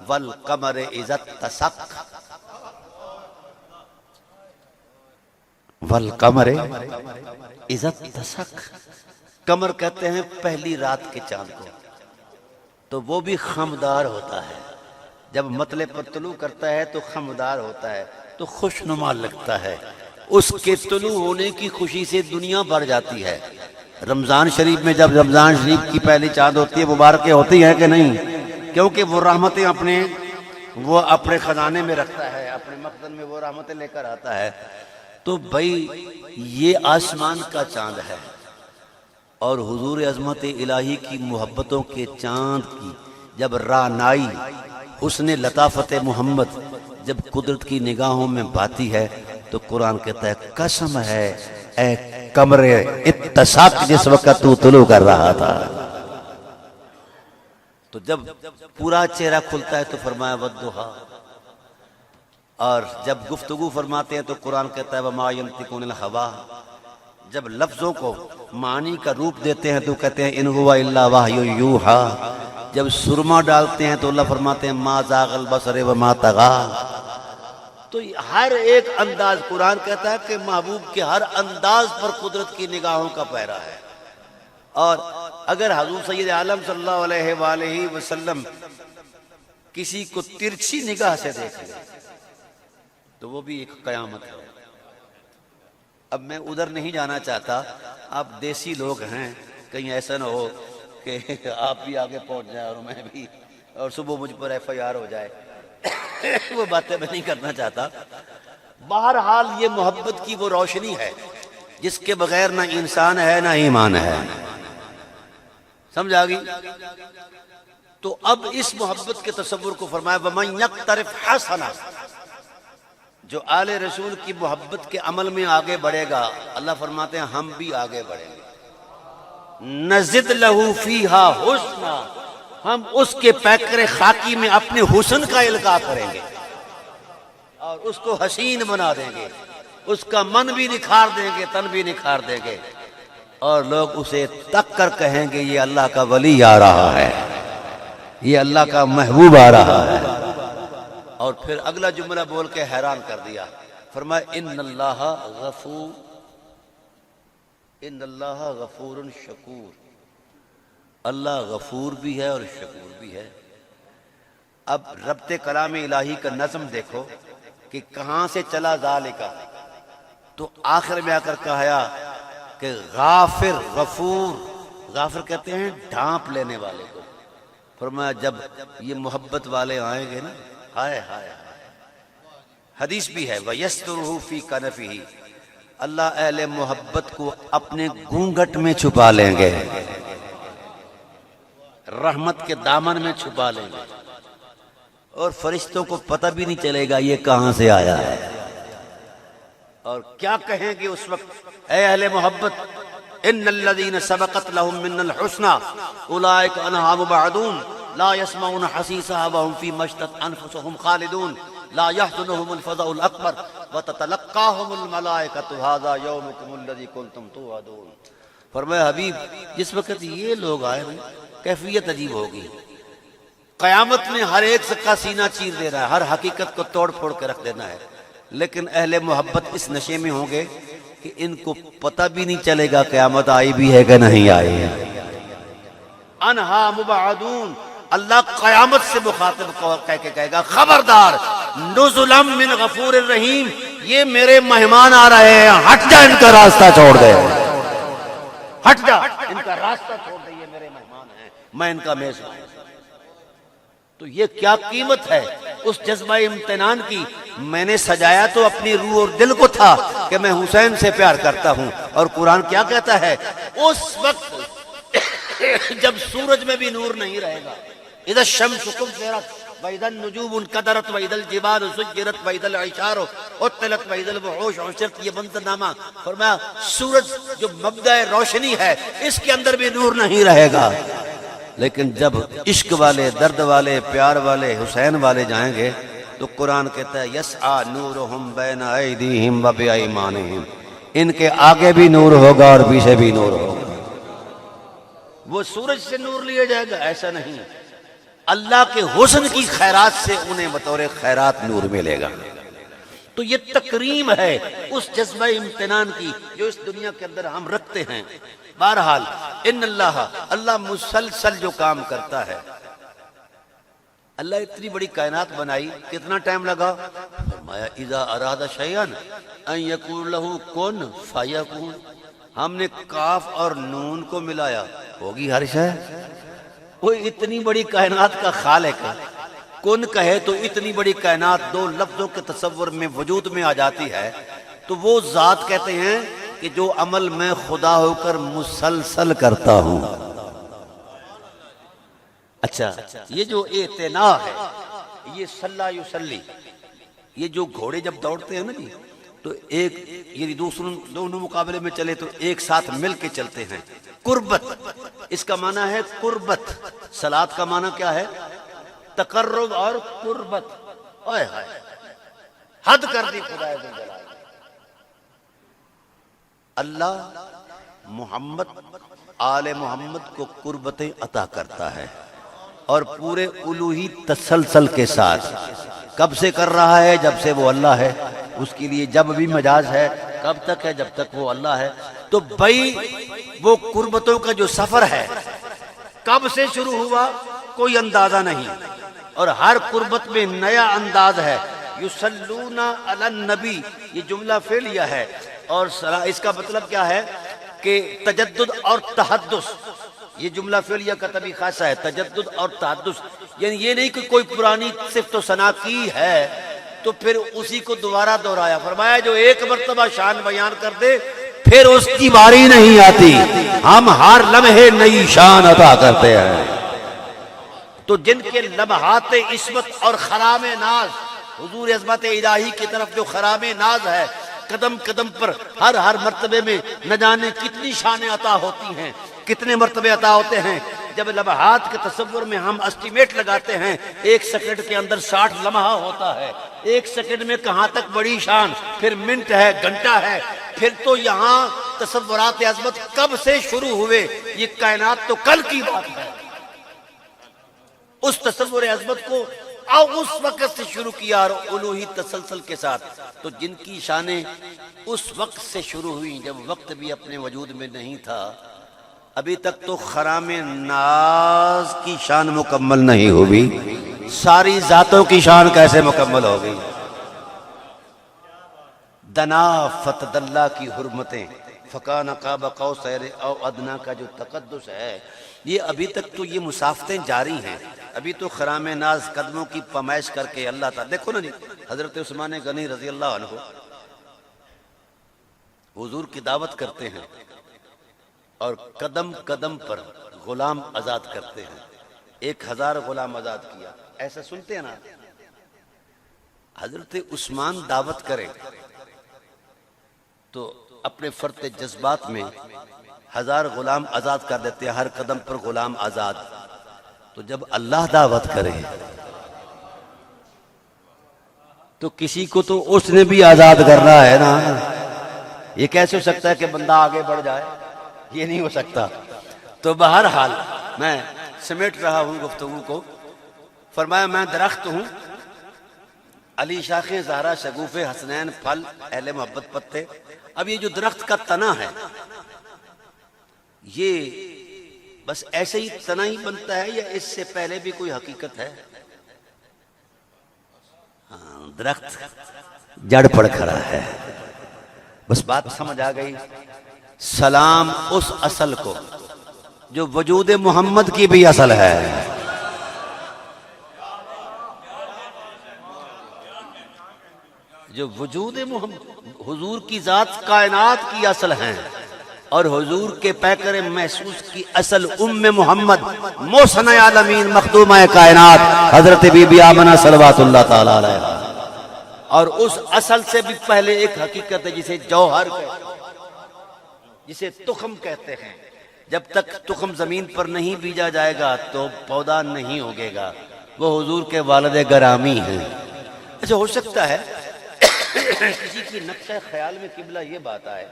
والقمر اذا اتسق، والقمر اذا اتسق. قمر کہتے ہیں پہلی رات کے چاند کو، تو وہ بھی خمدار ہوتا ہے، جب مطلع پر طلوع کرتا ہے تو خمدار ہوتا ہے، تو خوشنما لگتا ہے. اس کے طلوع ہونے کی خوشی سے دنیا بھر جاتی ہے. رمضان شریف میں جب رمضان شریف کی پہلی چاند ہوتی ہے، مبارکیں ہوتی ہیں کہ نہیں؟ کیونکہ وہ رحمتیں اپنے خزانے میں رکھتا ہے، اپنے مخزن میں وہ رحمتیں لے کر آتا ہے. تو بھائی یہ آسمان کا چاند ہے، اور حضور عظمت الہی کی محبتوں کے چاند کی جب رانائی، حسن لطافت محمد جب قدرت کی نگاہوں میں باتی ہے، تو قرآن کہتا ہے قسم ہے اے قمر اتساق جس وقت تو طلوع کر رہا تھا. تو جب پورا چہرہ کھلتا ہے تو فرمایا والضحیٰ، اور جب گفتگو فرماتے ہیں تو قرآن کہتا ہے وما ینطق عن الہویٰ. جب لفظوں کو معنی کا روپ دیتے ہیں تو کہتے ہیں ان ہوا الا وحی یوحیٰ. جب سرما ڈالتے ہیں تو اللہ فرماتے ہیں ما زاغ البصر وما طغیٰ. تو ہر ایک انداز، قرآن کہتا ہے کہ محبوب کے ہر انداز پر قدرت کی نگاہوں کا پہرا ہے. اور اگر حضور سید عالم صلی اللہ علیہ وآلہ وسلم کسی کو ترچھی نگاہ سے دیکھ لے تو وہ بھی ایک قیامت ہے. اب میں ادھر نہیں جانا چاہتا، آپ دیسی لوگ ہیں، کہیں ایسا نہ ہو کہ آپ بھی آگے پہنچ جائیں اور میں بھی، اور صبح مجھ پر FIR ہو جائے. وہ باتیں میں نہیں کرنا چاہتا. بہرحال یہ محبت کی وہ روشنی ہے جس کے بغیر نہ انسان ہے نہ ایمان ہے. سمجھ آ گئی؟ تو اب اس محبت کے تصور کو فرمایا وَمَن يَقْتَرِفْ حَسَنًا. جو آل رسول کی محبت کے عمل میں آگے بڑھے گا، اللہ فرماتے ہیں ہم بھی آگے بڑھیں گے. نَزِدْ لَهُ فِيهَا حُسْنًا، ہم اس کے پیکر خاکی میں اپنے حسن کا القاء کریں گے اور اس کو حسین بنا دیں گے. اس کا من بھی نکھار دیں گے، تن بھی نکھار دیں گے، اور لوگ اسے تک کر کہیں گے یہ اللہ کا ولی آ رہا ہے، یہ اللہ کا محبوب آ رہا ہے. اور پھر اگلا جملہ بول کے حیران کر دیا، فرمایا ان اللہ غفور شکور. اللہ غفور بھی ہے اور شکور بھی ہے. اب ربط کلام الہی کا نظم دیکھو کہ کہاں سے چلا ذالکا، تو آخر میں آ کر کہا کہ غافر غفور. غافر کہتے ہیں ڈھانپ لینے والے کو. فرمایا جب یہ محبت والے آئیں گے نا، ہائے ہائے، حدیث بھی ہے وَيَسْتُرُهُ فِي كَنَفِهِ، اللہ اہل محبت کو اپنے گھونگھٹ میں چھپا لیں گے، رحمت کے دامن میں چھپا لیں گے، اور فرشتوں کو پتہ بھی نہیں چلے گا یہ کہاں سے آیا ہے. اور کیا کہیں گے اس وقت اے اہل محبت، ان الذین سبقت لهم من الحسنى اولئک عنہا مبعدون لا يسمعون حسیسها وهم فیما اشتهت انفسهم خالدون لا يحزنهم الفزع الاکبر وتتلقاهم الملائکۃ ھذا یومکم الذی کنتم توعدون. فرمایا حبیب جس وقت یہ لوگ آئے نا، کیفیت عجیب ہوگی. قیامت میں ہر ایک کا سینہ چیر دینا ہے، ہر حقیقت کو توڑ پھوڑ کے رکھ دینا ہے، لیکن اہل محبت اس نشے میں ہوں گے کہ ان کو پتہ بھی نہیں چلے گا قیامت آئی بھی ہے کہ نہیں آئی ہے. انہا مبعدون، اللہ قیامت سے مخاطب کہہ کے کہے گا خبردار نزلا من غفور الرحیم، یہ میرے مہمان آ رہے ہیں، ہٹ جا ان کا راستہ چھوڑ دے، ہٹ جا ان کا راستہ چھوڑ دے، یہ میرے مہمان ہیں، میں ان کا میزبان ہوں. تو یہ کیا قیمت ہے اس جذبہ امتنان کی. میں نے سجایا تو اپنی روح اور دل کو تھا کہ میں حسین سے پیار کرتا ہوں، اور قرآن کیا کہتا ہے اس وقت جب سورج میں بھی نور نہیں رہے گا. اذا الشمس كورت واذا النجوم انكدرت واذا الجبال سجرت واذا العشار عطلت واذا الوحوش حشرت، یہ منظرنامہ. فرمایا سورج جو مبدأ روشنی ہے اس کے اندر بھی نور نہیں رہے گا. لیکن جب عشق والے، درد والے، پیار والے، حسین والے جائیں گے تو قرآن کہتا ہے یسعی نورہم بین ایدیہم و بایمانہم، ان کے آگے بھی نور ہوگا اور پیچھے بھی نور ہوگا۔ وہ سورج سے نور لیا جائے گا ایسا نہیں، اللہ کے حسن کی خیرات سے انہیں بطور خیرات نور ملے گا۔ تو یہ تکریم ہے اس جذبہ امتنان کی جو اس دنیا کے اندر ہم رکھتے ہیں۔ بہرحال ان اللہ مسلسل جو کام کرتا ہے، اللہ اتنی بڑی کائنات بنائی، کتنا ٹائم لگا؟ فرمایا اذا اراد شیئا ان یقول له کن فیکون، ہم نے کاف اور نون کو ملایا، ہوگی ہر شے۔ وہ اتنی بڑی کائنات کا خالق ہے، کن کہے تو اتنی بڑی کائنات دو لفظوں کے تصور میں وجود میں آ جاتی ہے۔ تو وہ ذات کہتے ہیں کہ جو عمل میں خدا ہو کر مسلسل کرتا ہوں۔ اچھا، یہ جو اعتنا ہے، یہ صلی یصلی، یہ جو گھوڑے جب دوڑتے ہیں نا جی، تو ایک یہ دونوں مقابلے میں چلے تو ایک ساتھ مل کے چلتے ہیں۔ قربت، اس کا معنی ہے قربت، صلاۃ کا معنی کیا ہے؟ تقرب اور قربت۔ اوئے ہائے، حد کر دی خدا ذو الجلال۔ اللہ محمد آل محمد کو قربتیں عطا کرتا ہے اور پورے الوہی تسلسل کے ساتھ۔ کب سے کر رہا ہے؟ جب سے وہ اللہ ہے، اس کے لیے جب بھی مجاز ہے۔ کب تک ہے؟ جب تک وہ اللہ ہے۔ تو بھائی وہ قربتوں کا جو سفر ہے کب سے شروع ہوا کوئی اندازہ نہیں، اور ہر قربت میں نیا انداز ہے۔ یصلون علی النبی، یہ جملہ فعلیہ ہے، اور اس کا مطلب کیا ہے کہ تجدد اور تحدث۔ یہ جملہ فعلیہ کا طبی خاصہ ہے، تجدد اور تحدث، یعنی یہ نہیں کہ کوئی پرانی صفت و ثنا کی ہے تو پھر اسی کو دوبارہ دہرایا۔ فرمایا جو ایک مرتبہ شان بیان کر دے پھر اس کی باری نہیں آتی، ہم ہر لمحے نئی شان عطا کرتے ہیں۔ تو جن کے لمحات عصمت اور خرام ناز، حضور عظمت الہی کی طرف جو خرام ناز ہے، قدم قدم پر ہر مرتبے میں نہ جانے کتنی شانیں عطا ہوتی ہیں، کتنے مرتبے عطا ہوتے ہیں۔ جب لمحات کے تصور میں ہم اسٹیمیٹ لگاتے ہیں، ایک سیکنڈ کے اندر 60 لمحہ ہوتا ہے، ایک سیکنڈ میں کہاں تک بڑی شان، پھر منٹ ہے، گھنٹہ ہے، پھر تو یہاں تصورات عظمت کب سے شروع ہوئے، یہ کائنات تو کل کی بات ہے۔ اس تصور عظمت کو اس وقت سے شروع کیا اور الوہی تسلسل کے ساتھ۔ تو جن کی شانیں اس وقت سے شروع ہوئی جب وقت بھی اپنے وجود میں نہیں تھا، ابھی تک تو خرام ناز کی شان مکمل نہیں ہوئی، ساری ذاتوں کی شان کیسے مکمل ہوگی؟ دنا فتدلہ کی حرمتیں، فکان قاب قوسین او ادنا کا جو تقدس ہے، یہ ابھی تک تو یہ مسافتیں جاری ہیں۔ ابھی تو خرام ناز قدموں کی پمائش کر کے اللہ تعالیٰ، دیکھو نا جی، حضرت عثمان غنی رضی اللہ عنہ حضور کی دعوت کرتے ہیں اور قدم قدم پر غلام آزاد کرتے ہیں۔ 1000 غلام آزاد کیا، ایسا سنتے ہیں نا۔ حضرت عثمان دعوت کرے تو اپنے فرط جذبات میں 1000 غلام آزاد کر دیتے ہیں، ہر قدم پر غلام آزاد۔ تو جب اللہ دعوت کرے تو کسی کو تو اس نے بھی آزاد کرنا ہے نا۔ یہ کیسے ہو سکتا ہے کہ بندہ آگے بڑھ جائے؟ یہ نہیں ہو سکتا۔ تو بہرحال میں سمیٹ رہا ہوں گفتگو کو۔ فرمایا میں درخت ہوں، علی شاخیں زہرا شگوف حسنین پھل اہل محبت پتے۔ اب یہ جو درخت کا تنا ہے یہ بس ایسے ہی تنا ہی بنتا ہے یا اس سے پہلے بھی کوئی حقیقت ہے؟ ہاں، درخت جڑ پڑ کھڑا ہے، بس بات سمجھ آ گئی۔ سلام اس اصل کو جو وجود محمد کی بھی اصل ہے۔ جو وجود محمد، حضور کی ذات کائنات کی اصل ہیں، اور حضور کے پیکر محسوس کی اصل ام محمد محسن عالمین مخدومہ کائنات حضرت بی بی آمنہ صلوات اللہ تعالی علیہ۔ اور اس اصل سے بھی پہلے ایک حقیقت ہے جسے جوہر کہتے ہیں، جسے تخم کہتے ہیں، جب تک تخم زمین پر نہیں بیجا جائے گا تو پودا نہیں ہوگے گا. وہ حضور کے والد گرامی ہیں. اچھا ہو سکتا ہے کسی کی نقشہ خیال میں قبلہ یہ بات آئے,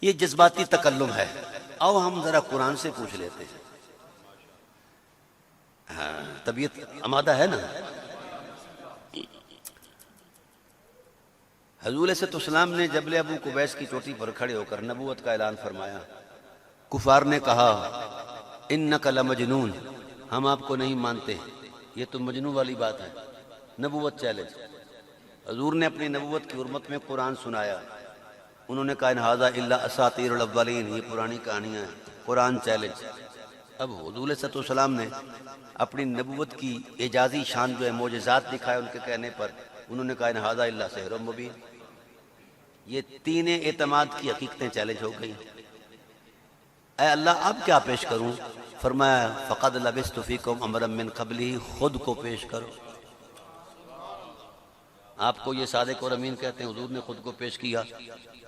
یہ جذباتی تکلم ہے. آؤ ہم ذرا قرآن سے پوچھ لیتے ہیں. ہاں طبیعت آمادہ ہے نا. حضور علیہ السلام نے جبل ابو قبیس کی چوٹی پر کھڑے ہو کر نبوت کا اعلان فرمایا. کفار نے کہا انک لمجنون, ہم آپ کو نہیں مانتے, یہ تو مجنون والی بات ہے. نبوت چیلنج. حضور نے اپنی نبوت کی حرمت میں قرآن سنایا. انہوں نے کہا ان ھذا الا اساطیر الاولین, یہ پرانی کہانیاں ہیں. قرآن چیلنج. اب حضور علیہ السلام نے اپنی نبوت کی اعجازی شان جو ہے معجزات دکھائے ان کے کہنے پر. انہوں نے کہا ان ھذا الا سحر مبین. یہ تین اعتماد کی حقیقتیں چیلنج ہو گئی. اے اللہ اب کیا پیش کروں؟ فرمایا فقد لبثت فیکم امرا من قبلی, خود کو پیش کرو. آپ کو یہ صادق اور امین کہتے ہیں, حضور نے خود کو پیش کیا.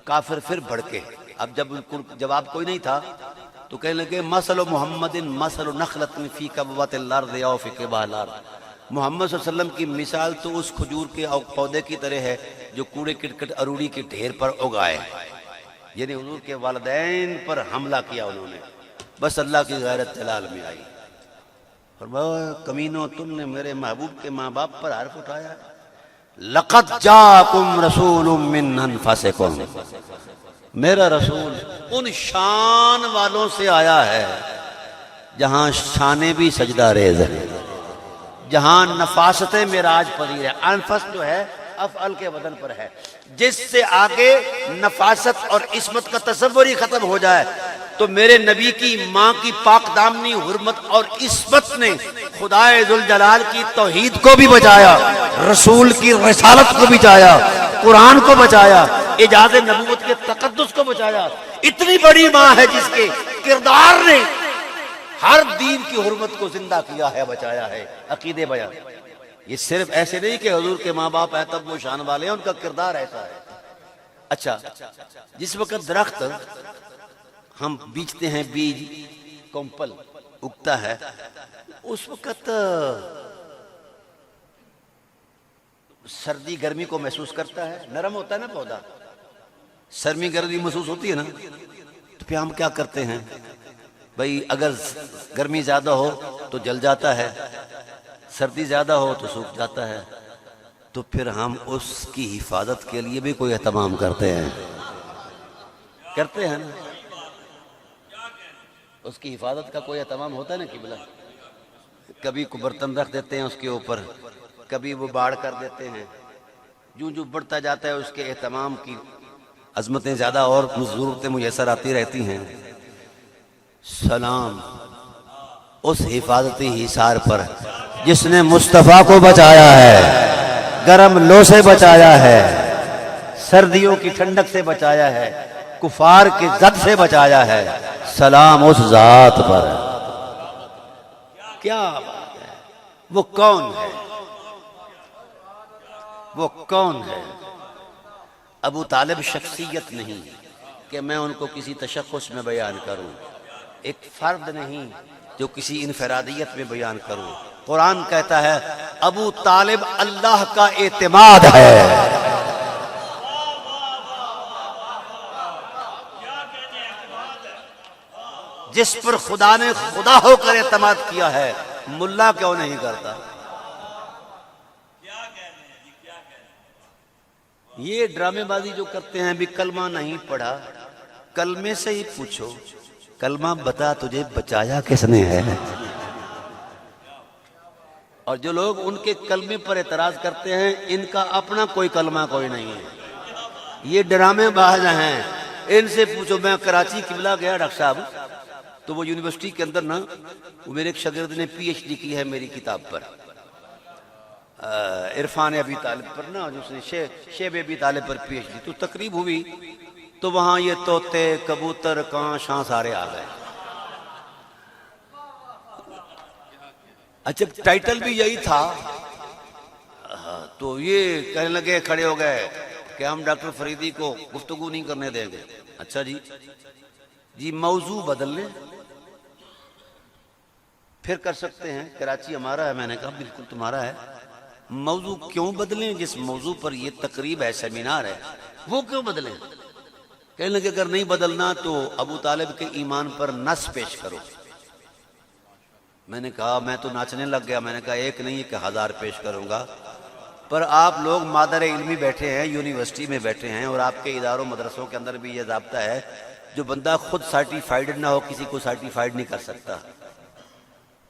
کافر پھر بھڑکے. اب جب جواب کوئی نہیں تھا تو کہنے لگے مثل محمد مثل نخلۃ فی کبوۃ الارض او فی قباء الارض. محمد صلی اللہ علیہ وسلم کی مثال تو اس کھجور کے پودے کی طرح ہے جو کوڑے کرکٹ اروڑی کے ڈھیر پر اگائے. یعنی حضور کے والدین پر حملہ کیا انہوں نے, بس اللہ کی غیرت جلال میں آئی. فرمایا کمینوں تم نے میرے محبوب کے ماں باپ پر حرف اٹھایا. لقد جاءکم رسول من انفسکم, میرا رسول ان شان والوں سے آیا ہے جہاں شانیں بھی سجدہ ریز ہیں, جہاں نفاست معراج پذیر ہے. انفس جو ہے افعل کے وزن پر ہے. جس سے آگے نفاست اور عصمت کا تصور ہی ختم ہو جائے تو میرے نبی کی ماں کی پاک دامنی حرمت اور عصمت نے خدائے ذوالجلال کی توحید کو بھی بچایا, رسول کی رسالت کو بھی بچایا, قرآن کو بچایا, اعجاز نبوت کے تقدس کو بچایا. اتنی بڑی ماں ہے جس کے کردار نے ہر دین کی حرمت کو زندہ کیا ہے, بچایا ہے. عقیدے بیان. یہ صرف ایسے نہیں کہ حضور کے ماں باپ ہیں تب وہ شان والے ہیں, ان کا کردار ایسا ہے. اچھا جس وقت درخت ہم بیچتے ہیں, بیج کمپل اگتا ہے, اس وقت سردی گرمی کو محسوس کرتا ہے, نرم ہوتا ہے نا پودا, سرمی گرمی محسوس ہوتی ہے نا. تو پھر ہم کیا کرتے ہیں بھئی, اگر گرمی زیادہ ہو تو جل جاتا ہے, سردی زیادہ ہو تو سوکھ جاتا ہے. تو پھر ہم اس کی حفاظت کے لیے بھی کوئی اہتمام کرتے ہیں نا, اس کی حفاظت کا کوئی اہتمام ہوتا ہے نا قبلہ. کبھی کو برتن رکھ دیتے ہیں اس کے اوپر, کبھی وہ باڑ کر دیتے ہیں. جو بڑھتا جاتا ہے اس کے اہتمام کی عظمتیں زیادہ اور ضرورتیں میسر آتی رہتی ہیں. سلام اس حفاظتی حصار پر جس نے مصطفیٰ کو بچایا ہے, گرم لو سے بچایا ہے, سردیوں کی ٹھنڈک سے بچایا ہے, کفار کی زد سے بچایا ہے. سلام اس ذات پر. کیا بات ہے. وہ کون ہے, وہ کون ہے؟ ابو طالب شخصیت نہیں کہ میں ان کو کسی تشخص میں بیان کروں, ایک فرد نہیں جو کسی انفرادیت میں بیان کروں. قرآن کہتا ہے ابو طالب اللہ کا اعتماد ہے. جس پر خدا نے خدا ہو کر اعتماد کیا ہے, ملا کیوں نہیں کرتا؟ یہ ڈرامے بازی جو کرتے ہیں, بھی کلمہ نہیں پڑھا, کلمے سے ہی پوچھو کلمہ بتا تجھے بچایا کس نے ہے. اور جو لوگ ان کے کلمے پر اعتراض کرتے ہیں, ان کا اپنا کوئی کلمہ کوئی نہیں ہے. یہ ڈرامے باز ہیں, ان سے پوچھو. میں کراچی قبلہ گیا ڈاکٹر صاحب, تو وہ یونیورسٹی کے اندر نا, وہ میرے ایک شاگرد نے پی ایچ ڈی کی ہے میری کتاب پر, عرفان ابی طالب پر نا, جس نے شیب ابی طالب پر پی ایچ ڈی. تو تقریب ہوئی تو وہاں یہ طوطے کبوتر کان شاں سارے آ گئے. اچھا ٹائٹل بھی یہی تھا, تو یہ کہنے لگے, کھڑے ہو گئے کہ ہم ڈاکٹر فریدی کو گفتگو نہیں کرنے دیں گے. اچھا جی, جی موضوع بدل لیں، پھر کر سکتے ہیں، کراچی ہمارا ہے۔ میں نے کہا بالکل تمہارا ہے، موضوع کیوں بدلیں؟ جس موضوع پر یہ تقریب ہے، سیمینار ہے، وہ کیوں بدلیں؟ کہنے لگے اگر نہیں بدلنا تو ابو طالب کے ایمان پر نص پیش کرو۔ میں نے کہا میں تو ناچنے لگ گیا، میں نے کہا ایک نہیں کہ 1000 پیش کروں گا، پر آپ لوگ مادر علمی بیٹھے ہیں، یونیورسٹی میں بیٹھے ہیں، اور آپ کے اداروں مدرسوں کے اندر بھی یہ ضابطہ ہے جو بندہ خود سرٹیفائیڈ نہ ہو کسی کو سرٹیفائیڈ نہیں کر سکتا۔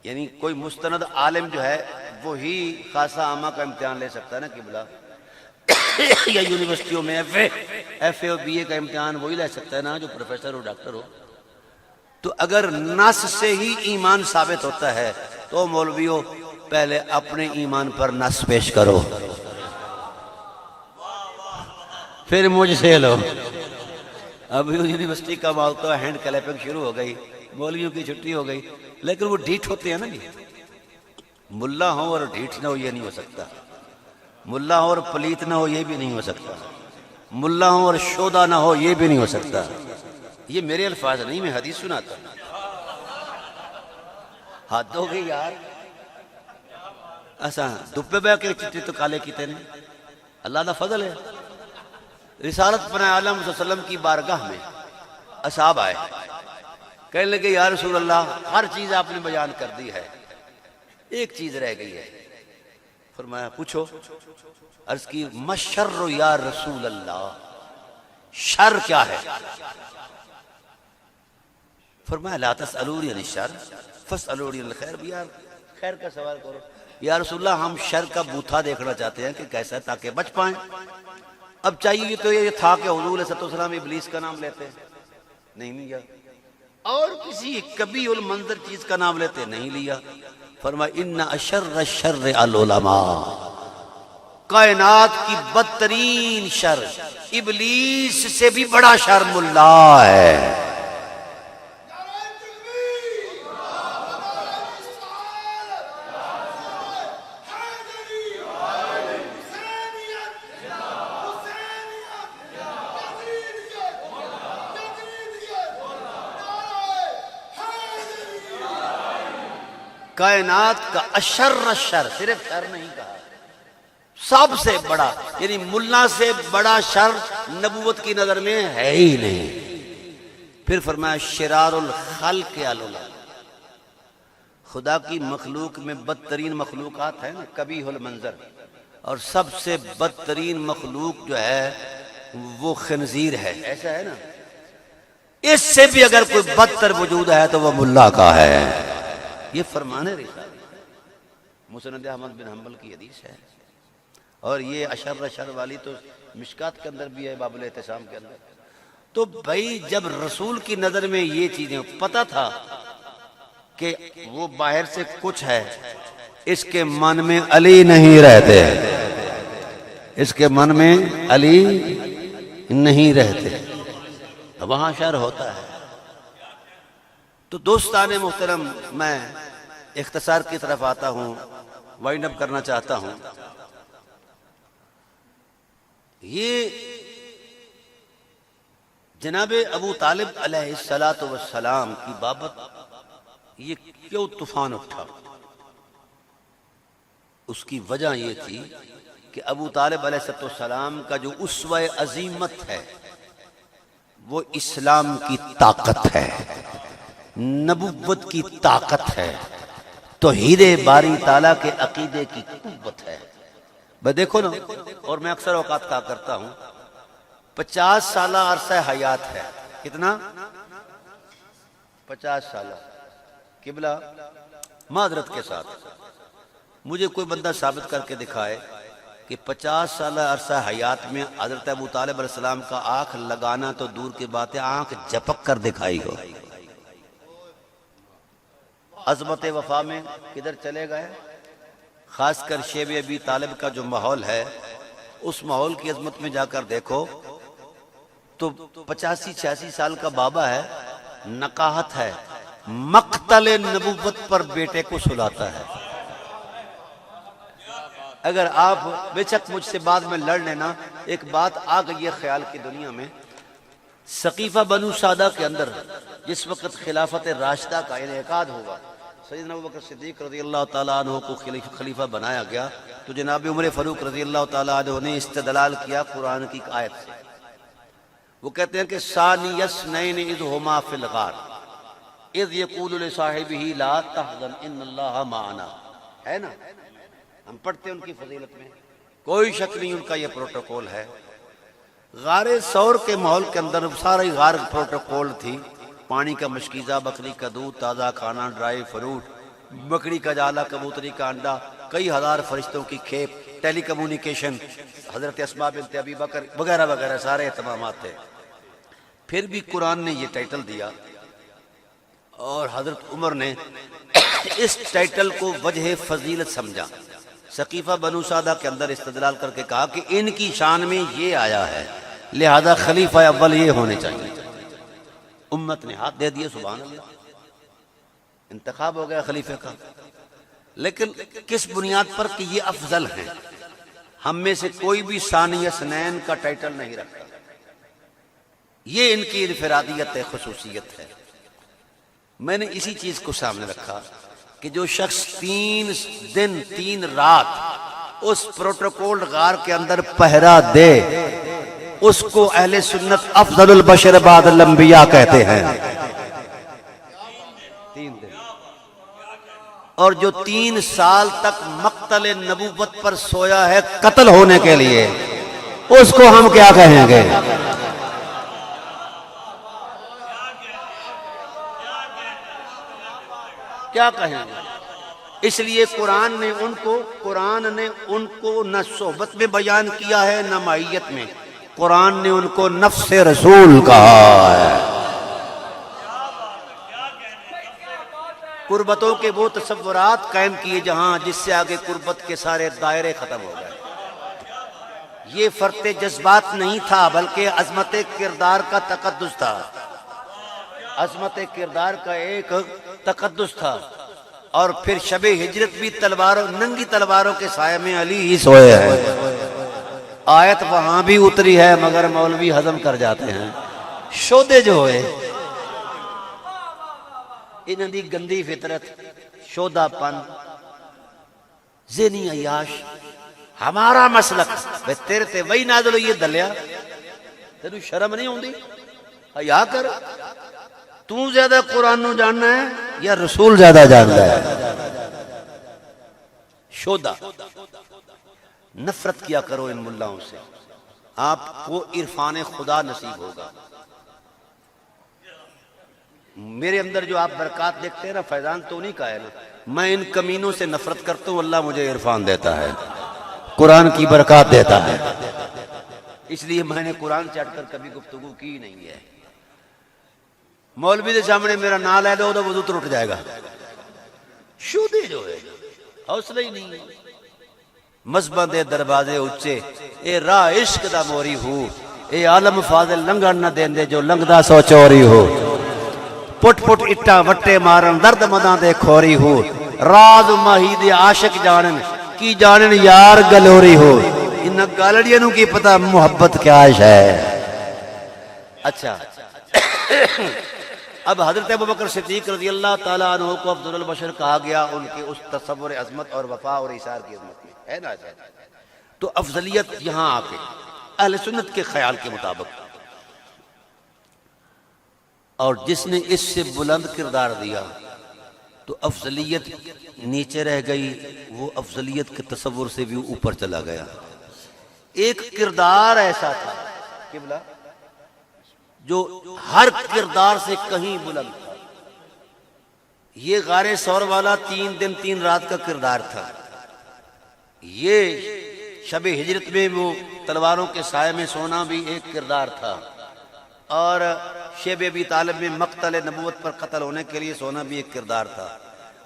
یعنی کوئی مستند عالم جو ہے وہی خاصہ عامہ کا امتحان لے سکتا ہے نا قبلہ، یا یونیورسٹیوں میں ایف اے اور بی اے کا امتحان وہی لے سکتا ہے نا جو پروفیسر ہو ڈاکٹر ہو۔ تو اگر نص سے ہی ایمان ثابت ہوتا ہے تو مولویوں پہلے اپنے ایمان پر نص پیش کرو، پھر مجھ سے لو۔ اب یونیورسٹی کا ماحول تو ہینڈ کلیپنگ شروع ہو گئی، مولویوں کی چھٹی ہو گئی، لیکن وہ ڈھیٹ ہوتے ہیں نا جی، ملا ہو اور ڈھیٹ نہ ہو یہ نہیں ہو سکتا، ملا ہو اور پلیت نہ ہو یہ بھی نہیں ہو سکتا، ملا ہو اور شودا نہ ہو یہ بھی نہیں ہو سکتا۔ یہ میرے الفاظ نہیں، میں حدیث سناتا ہوں۔ حد ہو گئی یار، ایسا دبے بے کے چٹے تو کالے کیتے نے، اللہ دا فضل ہے۔ رسالت پناہ عالم صلی اللہ علیہ وسلم کی بارگاہ میں اصحاب آئے، کہنے لگے یا رسول اللہ ہر چیز آپ نے بیان کر دی ہے، ایک چیز رہ گئی ہے۔ فرمایا پوچھو۔ عرض کی مشر یا رسول اللہ، شر کیا ہے؟ فرمایا لا تسألونی عن الشر فاسألونی عن الخیر، یار خیر کا سوال کرو۔ یا رسول اللہ ہم شر کا بوتھا دیکھنا چاہتے ہیں کہ کیسا ہے تاکہ بچ پائیں۔ اب چاہیے تو یہ تھا کہ حضور علیہ السلام ابلیس کا نام لیتے، نہیں لیا، اور کسی کبھی المنظر چیز کا نام لیتے، نہیں لیا۔ فرمایا ان اشر الشر العلماء، کائنات کی بدترین شر، ابلیس سے بھی بڑا شر ملا ہے۔ کائنات کا اشر الشر، صرف شر نہیں کہا، سب سے بڑا، یعنی ملا سے بڑا شر نبوت کی نظر میں ہے ہی نہیں۔ پھر فرمایا شرار الخلق العلماء، خدا کی مخلوق میں بدترین مخلوقات ہے نا قبیح المنظر، اور سب سے بدترین مخلوق جو ہے وہ خنزیر ہے، ایسا ہے نا، اس سے بھی اگر کوئی بدتر وجود ہے تو وہ ملا کا ہے۔ یہ فرمان رسالت مسند احمد بن حنبل کی حدیث ہے، اور یہ اشر شر والی تو مشکات کے اندر بھی ہے، باب الاعتصام کے اندر۔ تو بھائی جب رسول کی نظر میں یہ چیزیں پتہ تھا کہ وہ باہر سے کچھ ہے، اس کے من میں علی نہیں رہتے، اس کے من میں علی نہیں رہتے، وہاں شر ہوتا ہے۔ تو دوستان محترم، میں اختصار کی طرف آتا ہوں، وائنڈ اپ کرنا چاہتا ہوں۔ یہ جناب ابو طالب علیہ السلام کی بابت یہ کیوں طوفان اٹھا؟ اس کی وجہ یہ تھی کہ ابو طالب علیہ السلام کا جو اسوہ عظیمت ہے وہ اسلام کی طاقت ہے، نبوت کی طاقت ہے، توحید باری تعالیٰ کے عقیدے کی قوت ہے۔ بس دیکھو نا، اور میں اکثر اوقات کہا کرتا ہوں 50 سالہ عرصہ حیات ہے، کتنا؟ 50 سالہ۔ قبلہ معذرت کے ساتھ مجھے کوئی بندہ ثابت کر کے دکھائے کہ 50 سالہ عرصہ حیات میں حضرت ابو طالب علیہ السلام کا آنکھ لگانا تو دور کی بات ہے، آنکھ جھپک کر دکھائی ہو۔ عظمت وفا میں کدھر چلے گئے؟ خاص کر شیب ابی طالب کا جو ماحول ہے، اس ماحول کی عظمت میں جا کر دیکھو تو 85-86 سال کا بابا ہے، نقاہت ہے، مقتل نبوت پر بیٹے کو سلاتا ہے۔ اگر آپ بے شک مجھ سے بعد میں لڑ لینا، ایک بات آ گئی ہے خیال کی دنیا میں، سقیفہ بنو سعدہ کے اندر جس وقت خلافت راشدہ کا انعقاد ہوا، سیدنا ابوبکر صدیق رضی اللہ تعالیٰ عنہ کو خلیفہ بنایا گیا، تو جناب عمر فاروق رضی اللہ تعالیٰ عنہ نے استدلال کیا قرآن کی آیت سے۔ وہ کہتے ہیں کہ ثانی اثنین اذ ہما فی الغار اذ یقول لصاحبہ لا تحزن ان اللہ معنا، ہے نا، ہم پڑھتے ہیں ان کی فضیلت میں، کوئی شک نہیں ان کا یہ پروٹوکول ہے۔ غار ثور کے ماحول کے اندر سارا غار پروٹوکول تھی، پانی کا مشکیزہ، بکری کا دودھ، تازہ کھانا، ڈرائی فروٹ، بکری کا جالا، کبوتری کا انڈا، کئی ہزار فرشتوں کی کھیپ، ٹیلی کمیونیکیشن، حضرت اسماء بنت ابی بکر وغیرہ وغیرہ سارے اہتمامات تھے۔ پھر بھی قرآن نے یہ ٹائٹل دیا اور حضرت عمر نے اس ٹائٹل کو وجہ فضیلت سمجھا، سقیفہ بنو سعدہ کے اندر استدلال کر کے کہا کہ ان کی شان میں یہ آیا ہے، لہذا خلیفہ اول یہ ہونے چاہیے۔ امت نے ہاتھ دے دیے، سبحان اللہ، انتخاب ہو گیا خلیفہ کا۔ لیکن کس بنیاد پر کہ یہ افضل ہیں؟ ہم میں سے کوئی بھی ثانی اثنین کا ٹائٹل نہیں رکھتا، یہ ان کی انفرادیت ہے، خصوصیت ہے۔ میں نے اسی چیز کو سامنے رکھا کہ جو شخص 3 دن 3 رات اس پروٹوکول غار کے اندر پہرا دے، اس کو اہل سنت افضل البشر بعد الانبیاء کہتے ہیں۔ 3 دن، اور جو 3 سال تک مقتل نبوت پر سویا ہے قتل ہونے کے لیے، اس کو ہم کیا کہیں گے؟ کیا کہیں گے؟ اس لیے قرآن نے ان کو نہ صحبت میں بیان کیا ہے نہ معیت میں، قرآن نے ان کو نفس رسول کہا ہے۔ قربتوں کے وہ تصورات قائم کیے جہاں جس سے آگے قربت کے سارے دائرے ختم ہو گئے۔ یہ فرط جذبات نہیں تھا بلکہ عظمت کردار کا تقدس تھا، عظمت کردار کا ایک تقدس تھا۔ اور پھر شب ہجرت بھی ننگی تلواروں کے سائے میں علی ہی سوئے ہیں۔ آیت وہاں بھی اتری ہے مگر مولوی ہضم کر جاتے ہیں، شودے جو ہوئے انہوں دی گندی فطرت، شودہ پن، ذہنی عیاش، ہمارا مسلک بے تیرے تے وہی نازل ہوئی ہے دلیا، تینوں شرم نہیں ہوندی؟ حیا کر، تو زیادہ قرآن نو جاننا ہے یا رسول زیادہ جاننا ہے؟ شودہ۔ نفرت کیا کرو ان ملاؤں سے، آپ کو عرفان خدا نصیب ہوگا۔ میرے اندر جو آپ برکات دیکھتے ہیں نا، فیضان تو نہیں کا ہے نا، میں ان کمینوں سے نفرت کرتا ہوں، اللہ مجھے عرفان دیتا ہے، قرآن کی برکات دیتا ہے۔ اس لیے میں نے قرآن سے ہٹ کر کبھی گفتگو کی نہیں ہے۔ مولوی کے سامنے میرا نام لے دو تو وضو ٹوٹ جائے گا، شودے جو ہے، حوصلہ ہی نہیں ہے۔ مذہباں دے دروازے اچے، اے راہ عشق دا موری ہو، اے عالم فاضل لنگن نہ دین دے جو لنگدا سو چوری ہو، پٹ پٹ اٹا وٹے مارن درد مداں دے کھوری ہو، راز ماہی دے عاشق جانن کی جانن یار گلوری ہو، ان گالڑیاں نو کی پتہ محبت کیا ہے۔ اچھا، اب حضرت ابوبکر صدیق رضی اللہ تعالیٰ عنہ کو افضل البشر کہا گیا ان کے اس تصور عظمت اور وفا اور ایثار کی عظمت میں، ہے نا؟ تو افضلیت یہاں آ کے اہل سنت کے خیال کے مطابق، اور جس نے اس سے بلند کردار دیا تو افضلیت نیچے رہ گئی، وہ افضلیت کے تصور سے بھی اوپر چلا گیا۔ ایک کردار ایسا تھا قبلہ جو ہر کردار سے کہیں بلند تھا، یہ غار ثور والا 3 دن 3 رات کا کردار تھا، یہ شب ہجرت میں وہ تلواروں کے سائے میں سونا بھی ایک کردار تھا، اور شیب ابی طالب میں مقتل نبوت پر قتل ہونے کے لیے سونا بھی ایک کردار تھا،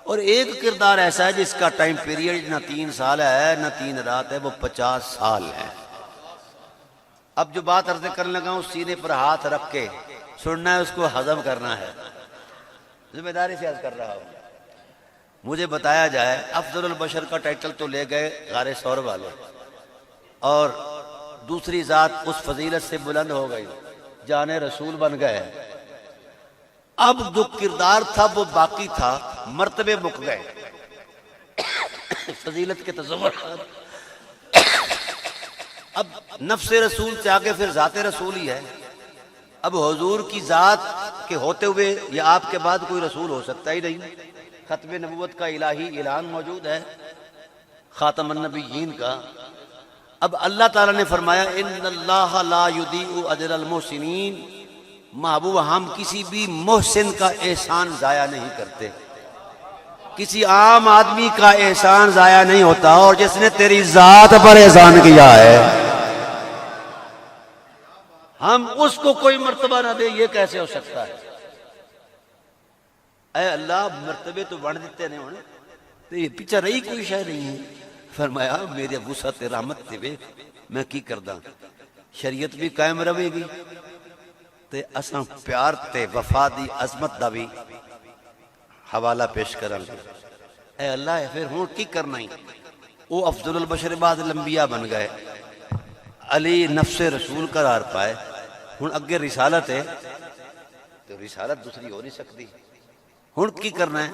اور ایک کردار ایسا ہے جس کا ٹائم پیریڈ نہ 3 سال ہے نہ 3 رات ہے، وہ 50 سال ہے۔ اب جو بات عرض کرنے لگا ہوں، سینے پر ہاتھ رکھ کے سننا ہے، اس کو ہضم کرنا ہے، ذمہ داری سے عرض کر رہا ہوں۔ مجھے بتایا جائے افضل البشر کا ٹائٹل تو لے گئے غار ثور والے، اور دوسری ذات اس فضیلت سے بلند ہو گئی جان رسول بن گئے. اب جو کردار تھا وہ باقی تھا، مرتبے مک گئے. فضیلت کے تصورات اب نفس رسول سے آگے پھر ذات رسول ہی ہے. اب حضور کی ذات کے ہوتے ہوئے یا آپ کے بعد کوئی رسول ہو سکتا ہی نہیں. ختم نبوت کا الہی اعلان موجود ہے خاتم النبیین کا. اب اللہ تعالیٰ نے فرمایا ان اللہ لا یضیع اجر المحسنین. محبوب ہم کسی بھی محسن کا احسان ضائع نہیں کرتے. کسی عام آدمی کا احسان ضائع نہیں ہوتا. اور جس نے تیری ذات پر احسان کیا ہے ہم اس کو کوئی مرتبہ نہ دے، یہ کیسے ہو سکتا ہے؟ اے اللہ مرتبے تو بڑھ دیتے نہیں ہونے تو یہ پیچھے رہی کوئی شے نہیں ہے. فرمایا میرے وسعت رحمت تے ویکھ میں کی کردا. شریعت بھی قائم رہے گی تے اساں پیار تے وفا دی عظمت دا بھی حوالہ پیش کریں گے. اے اللہ پھر ہوں کی کرنا ہی؟ وہ افضل البشر بعد الانبیاء بن گئے، علی نفس رسول قرار پائے. ہوں اگے رسالت ہے تو رسالت دوسری ہو نہیں سکتی. ہوں کی کرنا ہے؟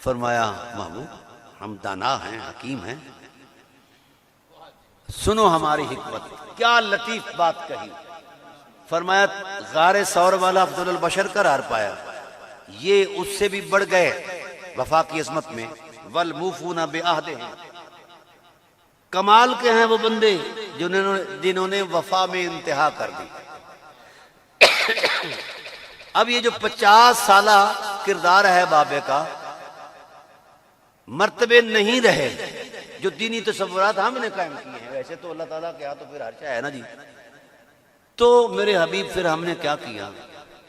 فرمایا محبوب ہم دانا ہیں، حکیم ہیں، سنو ہماری حکمت. کیا لطیف بات کہی. فرمایا غار ثور والا افضل البشر قرار پایا، یہ اس سے بھی بڑھ گئے وفا کی عظمت میں. والموفون بعہدہم، کمال کے ہیں وہ بندے جنہوں نے وفا میں انتہا کر دی. اب یہ جو 50 سالہ کردار ہے بابے کا، مرتبے نہیں رہے جو دینی تصورات ہم نے قائم کیے ہیں. ویسے تو اللہ تعالیٰ کے ہاں تو پھر ہر شے ہے نا جی. تو میرے حبیب پھر ہم نے کیا کیا؟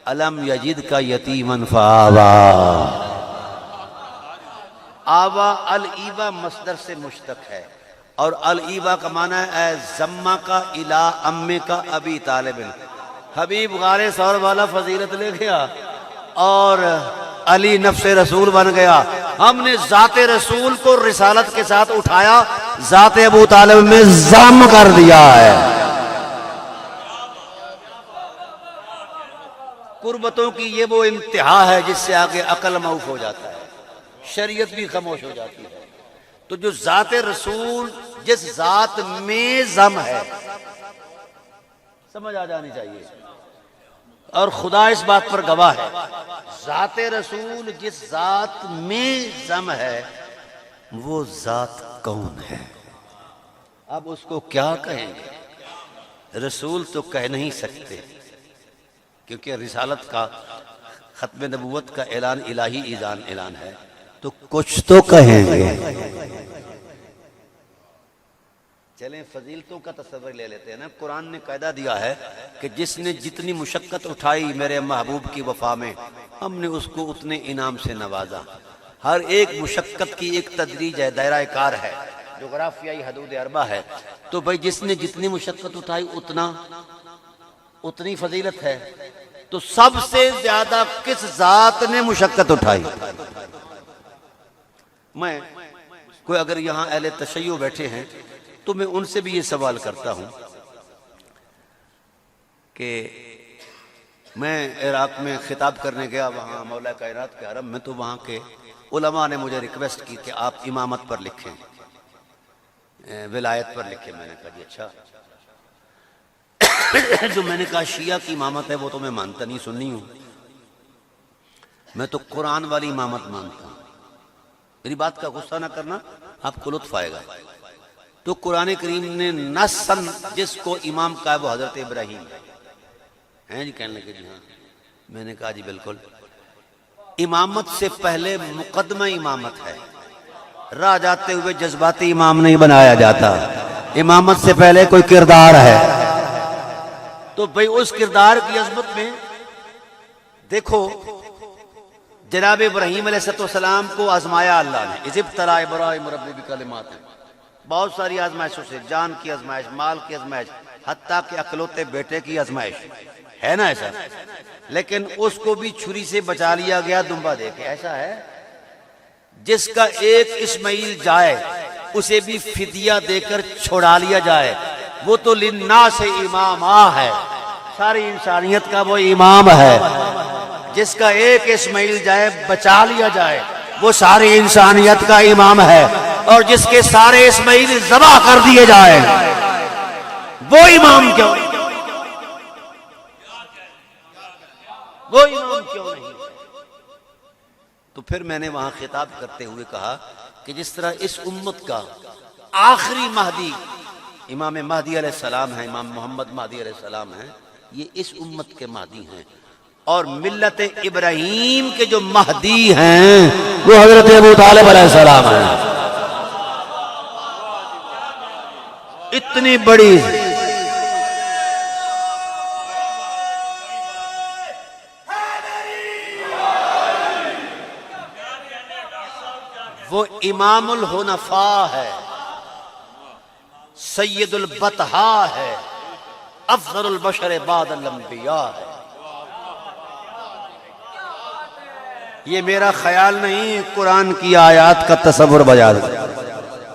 الم یجد کا یتیما فآوا. آوا الایوا مصدر سے مشتق ہے اور الایوا کا معنی ہے زمہ کا الا امے کا ابی طالب. حبیب غار ثور والا فضیلت لے گیا اور علی نفس رسول بن گیا. ہم نے ذات رسول کو رسالت کے ساتھ اٹھایا، ذات ابو طالب میں ضم کر دیا ہے. قربتوں کی یہ وہ انتہا ہے جس سے آگے عقل معوف ہو جاتا ہے، شریعت بھی خاموش ہو جاتی ہے. تو جو ذات رسول جس ذات میں ضم ہے سمجھ آ جانی چاہیے، اور خدا اس بات پر گواہ ہے. ذات رسول جس ذات میں ضم ہے وہ ذات کون ہے؟ اب اس کو کیا کہیں گے؟ رسول تو کہہ نہیں سکتے کیونکہ رسالت کا ختم نبوت کا اعلان الہی اعلان ہے. تو کچھ تو کہیں گے. چلیں فضیلتوں کا تصور لے لیتے ہیں نا. قرآن نے قاعدہ دیا ہے کہ جس نے جتنی مشقت اٹھائی میرے محبوب کی وفا میں ہم نے اس کو اتنے انعام سے نوازا. ہر ایک مشقت کی ایک تدریج ہے، دائرہ کار ہے، جغرافیائی حدود اربع ہے. تو بھائی جس نے جتنی مشقت اٹھائی اتنی فضیلت ہے. تو سب سے زیادہ کس ذات نے مشقت اٹھائی؟ میں کوئی اگر یہاں اہل تشیع بیٹھے ہیں تو میں ان سے بھی یہ سوال کرتا ہوں کہ میں عراق میں خطاب کرنے گیا، وہاں مولا کائنات کے حرم میں، تو وہاں کے علماء نے مجھے ریکویسٹ کی کہ آپ امامت پر لکھیں، ولایت پر لکھیں. میں نے کہا جی اچھا. جو میں نے کہا شیعہ کی امامت ہے وہ تو میں مانتا نہیں، سنی ہوں. میں تو قرآن والی امامت مانتا ہوں. میری بات کا غصہ نہ کرنا، آپ کو لطف آئے گا. تو قرآن کریم نے نصاً جس کو امام کہا ہے وہ حضرت ابراہیم ہے جی. کہنے لگے جی ہاں. میں نے کہا جی بالکل. امامت سے پہلے مقدمہ امامت ہے. راہ جاتے ہوئے جذباتی امام نہیں بنایا جاتا. امامت سے پہلے کوئی کردار ہے. تو بھئی اس کردار کی عظمت میں دیکھو جناب ابراہیم علیہ السلام کو آزمایا اللہ نے. اذ ابتلی ابراہیم ربہ بکلمات، بہت ساری آزمائشوں سے، جان کی آزمائش، مال کی آزمائش، حتیٰ کہ اکلوتے بیٹے کی آزمائش ہے نا ایسا. لیکن اس کو بھی چھری سے بچا لیا گیا دمبا دے کے. ایسا ہے جس کا ایک اسماعیل جائے اسے بھی فدیہ دے کر چھڑا لیا جائے. وہ تو للناس امامہ ہے. ساری انسانیت کا وہ امام ہے، جس کا ایک اسماعیل جائے بچا لیا جائے وہ ساری انسانیت کا امام ہے، اور جس کے سارے اسماعیل ذبح کر دیے جائیں وہ امام کیوں وہ امام کیوں نہیں؟ تو پھر میں نے وہاں خطاب کرتے ہوئے کہا کہ جس طرح اس امت کا آخری مہدی امام مہدی علیہ السلام ہیں، امام محمد مہدی علیہ السلام ہیں، یہ اس امت کے مہدی ہیں، اور ملت ابراہیم کے جو مہدی ہیں وہ حضرت ابو طالب علیہ السلام ہیں۔ اتنی بڑی وہ امام الحنفاء ہے، سید البطحاء ہے، افضل البشر بعد الانبیاء ہے۔ یہ میرا خیال نہیں، قرآن کی آیات کا تصور بیان ہے۔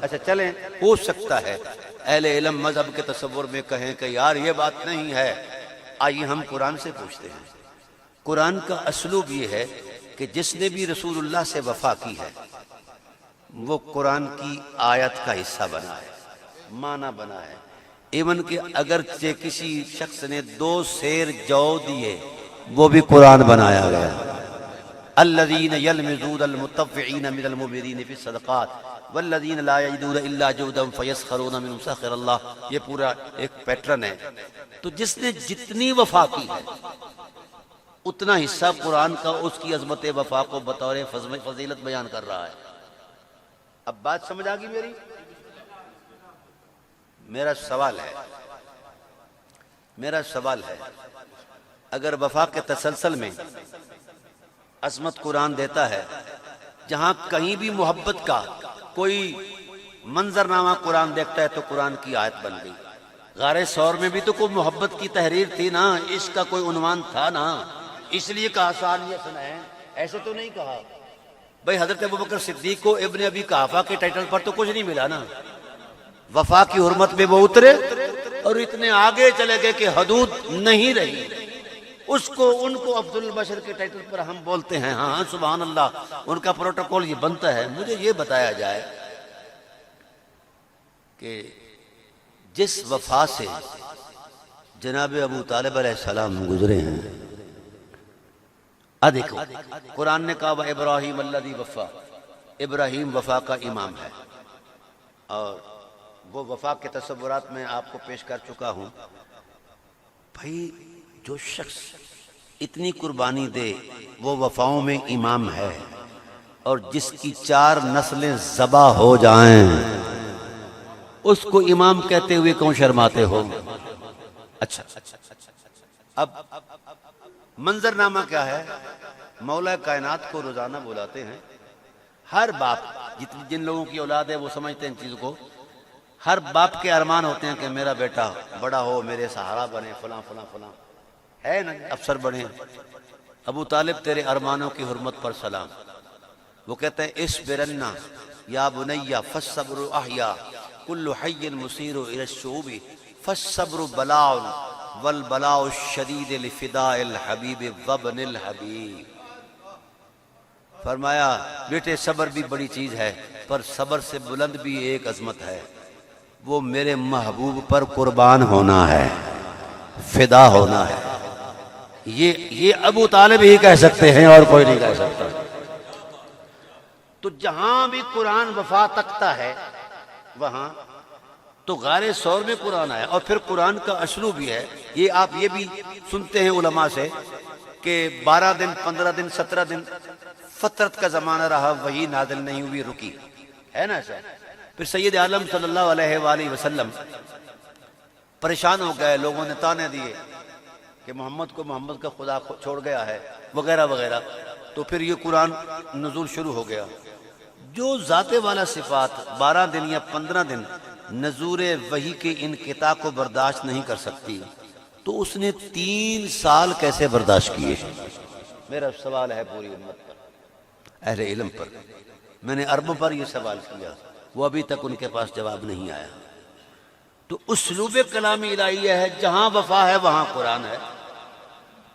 اچھا چلیں، ہو سکتا ہے اہل علم مذہب کے تصور میں کہیں کہ یار یہ بات نہیں ہے، آئیے ہم قرآن سے پوچھتے ہیں۔ قرآن کا اسلوب یہ ہے کہ جس نے بھی رسول اللہ سے وفا کی ہے وہ قرآن کی آیت کا حصہ بنا ہے، معنی بنا ہے۔ ایون کہ اگرچہ کسی شخص نے 2 سیر جو دیے وہ بھی قرآن بنایا گیا۔ الذین یلمزون المطوعین من المؤمنین فی الصدقات والذین لا یجدون الا جہدهم فیسخرون منهم سخر اللہ، یہ پورا ایک پیٹرن ہے۔ تو جس نے جتنی وفا کی ہے اتنا حصہ قرآن کا اس کی عظمت وفا کو بطور فضیلت بیان کر رہا ہے۔ اب بات سمجھ آ گئی میری؟ میرا سوال ہے اگر وفا کے تسلسل میں عظمت قرآن دیتا ہے، جہاں کہیں بھی محبت کا کوئی منظرنامہ قرآن دیکھتا ہے تو قرآن کی آیت بن گئی۔ غار ثور میں بھی تو کوئی محبت کی تحریر تھی نا، اس کا کوئی عنوان تھا نا، اس لیے کہا ثانیہ اثنین، ایسے تو نہیں کہا بھئی حضرت ابوبکر صدیق کو ابن ابی قحافہ کے ٹائٹل پر تو کچھ نہیں ملا نا، وفا کی حرمت میں وہ اترے اور اتنے آگے چلے گئے کہ حدود نہیں رہی، ان کو افضل البشر کے ٹائٹل پر ہم بولتے ہیں۔ ہاں سبحان اللہ، ان کا پروٹوکول یہ بنتا ہے۔ مجھے یہ بتایا جائے کہ جس وفا سے جناب ابو طالب علیہ السلام گزرے ہیں، دیکھو قرآن نے کہا ابراہیم الذی وفا، ابراہیم وفا کا امام ہے، اور وہ وفا کے تصورات میں آپ کو پیش کر چکا ہوں۔ بھائی جو شخص اتنی قربانی دے وہ وفاؤں میں امام ہے، اور جس کی 4 نسلیں ذبح ہو جائیں اس کو امام کہتے ہوئے کیوں شرماتے ہو؟ اچھا اب منظرنامہ کیا ہے؟ مولا کائنات کو روزانہ بلاتے ہیں، ہر باپ جن لوگوں کی اولاد ہے وہ سمجھتے ہیں ان چیز کو، ہر باپ کے ارمان ہوتے ہیں کہ میرا بیٹا بڑا ہو، میرے سہارا بنے، فلاں فلاں فلاں، ہے نا، افسر بنے۔ ابو طالب تیرے ارمانوں کی حرمت پر سلام۔ وہ کہتے ہیں اصبرن یا بنی فالصبر احیا کل حی مسیر الی الشعوب فالصبر بلاء والبلاء الشدید لفداء الحبیب وابن الحبیب۔ فرمایا بیٹے صبر بھی بڑی چیز ہے، پر صبر سے بلند بھی ایک عظمت ہے، وہ میرے محبوب پر قربان ہونا ہے، فدا ہونا ہے۔ یہ ابو طالب ہی کہہ سکتے ہیں اور کوئی نہیں کہہ سکتا۔ تو جہاں بھی قرآن وفا تکتا ہے وہاں تو غار ثور میں قرآن آیا، اور پھر قرآن کا اسلوب بھی ہے، یہ آپ یہ بھی سنتے ہیں علماء سے کہ 12 دن 15 دن 17 دن فترت کا زمانہ رہا، وہی نازل نہیں ہوئی، رکی، ہے نا ایسا۔ پھر سید عالم صلی اللہ علیہ وآلہ وسلم پریشان ہو گئے، لوگوں نے تانے دیے کہ محمد کا خدا چھوڑ گیا ہے وغیرہ وغیرہ، تو پھر یہ قرآن نزول شروع ہو گیا۔ جو ذات والا صفات 12 دن یا 15 دن نزول وحی کے انقطاع کو برداشت نہیں کر سکتی تو اس نے 3 سال کیسے برداشت کیے؟ میرا سوال ہے پوری امت پر، اہل علم پر۔ میں نے عربوں پر یہ سوال کیا، وہ ابھی تک ان کے پاس جواب نہیں آیا۔ تو اسلوب کلامی الہیہ ہے، جہاں وفا ہے وہاں قرآن ہے۔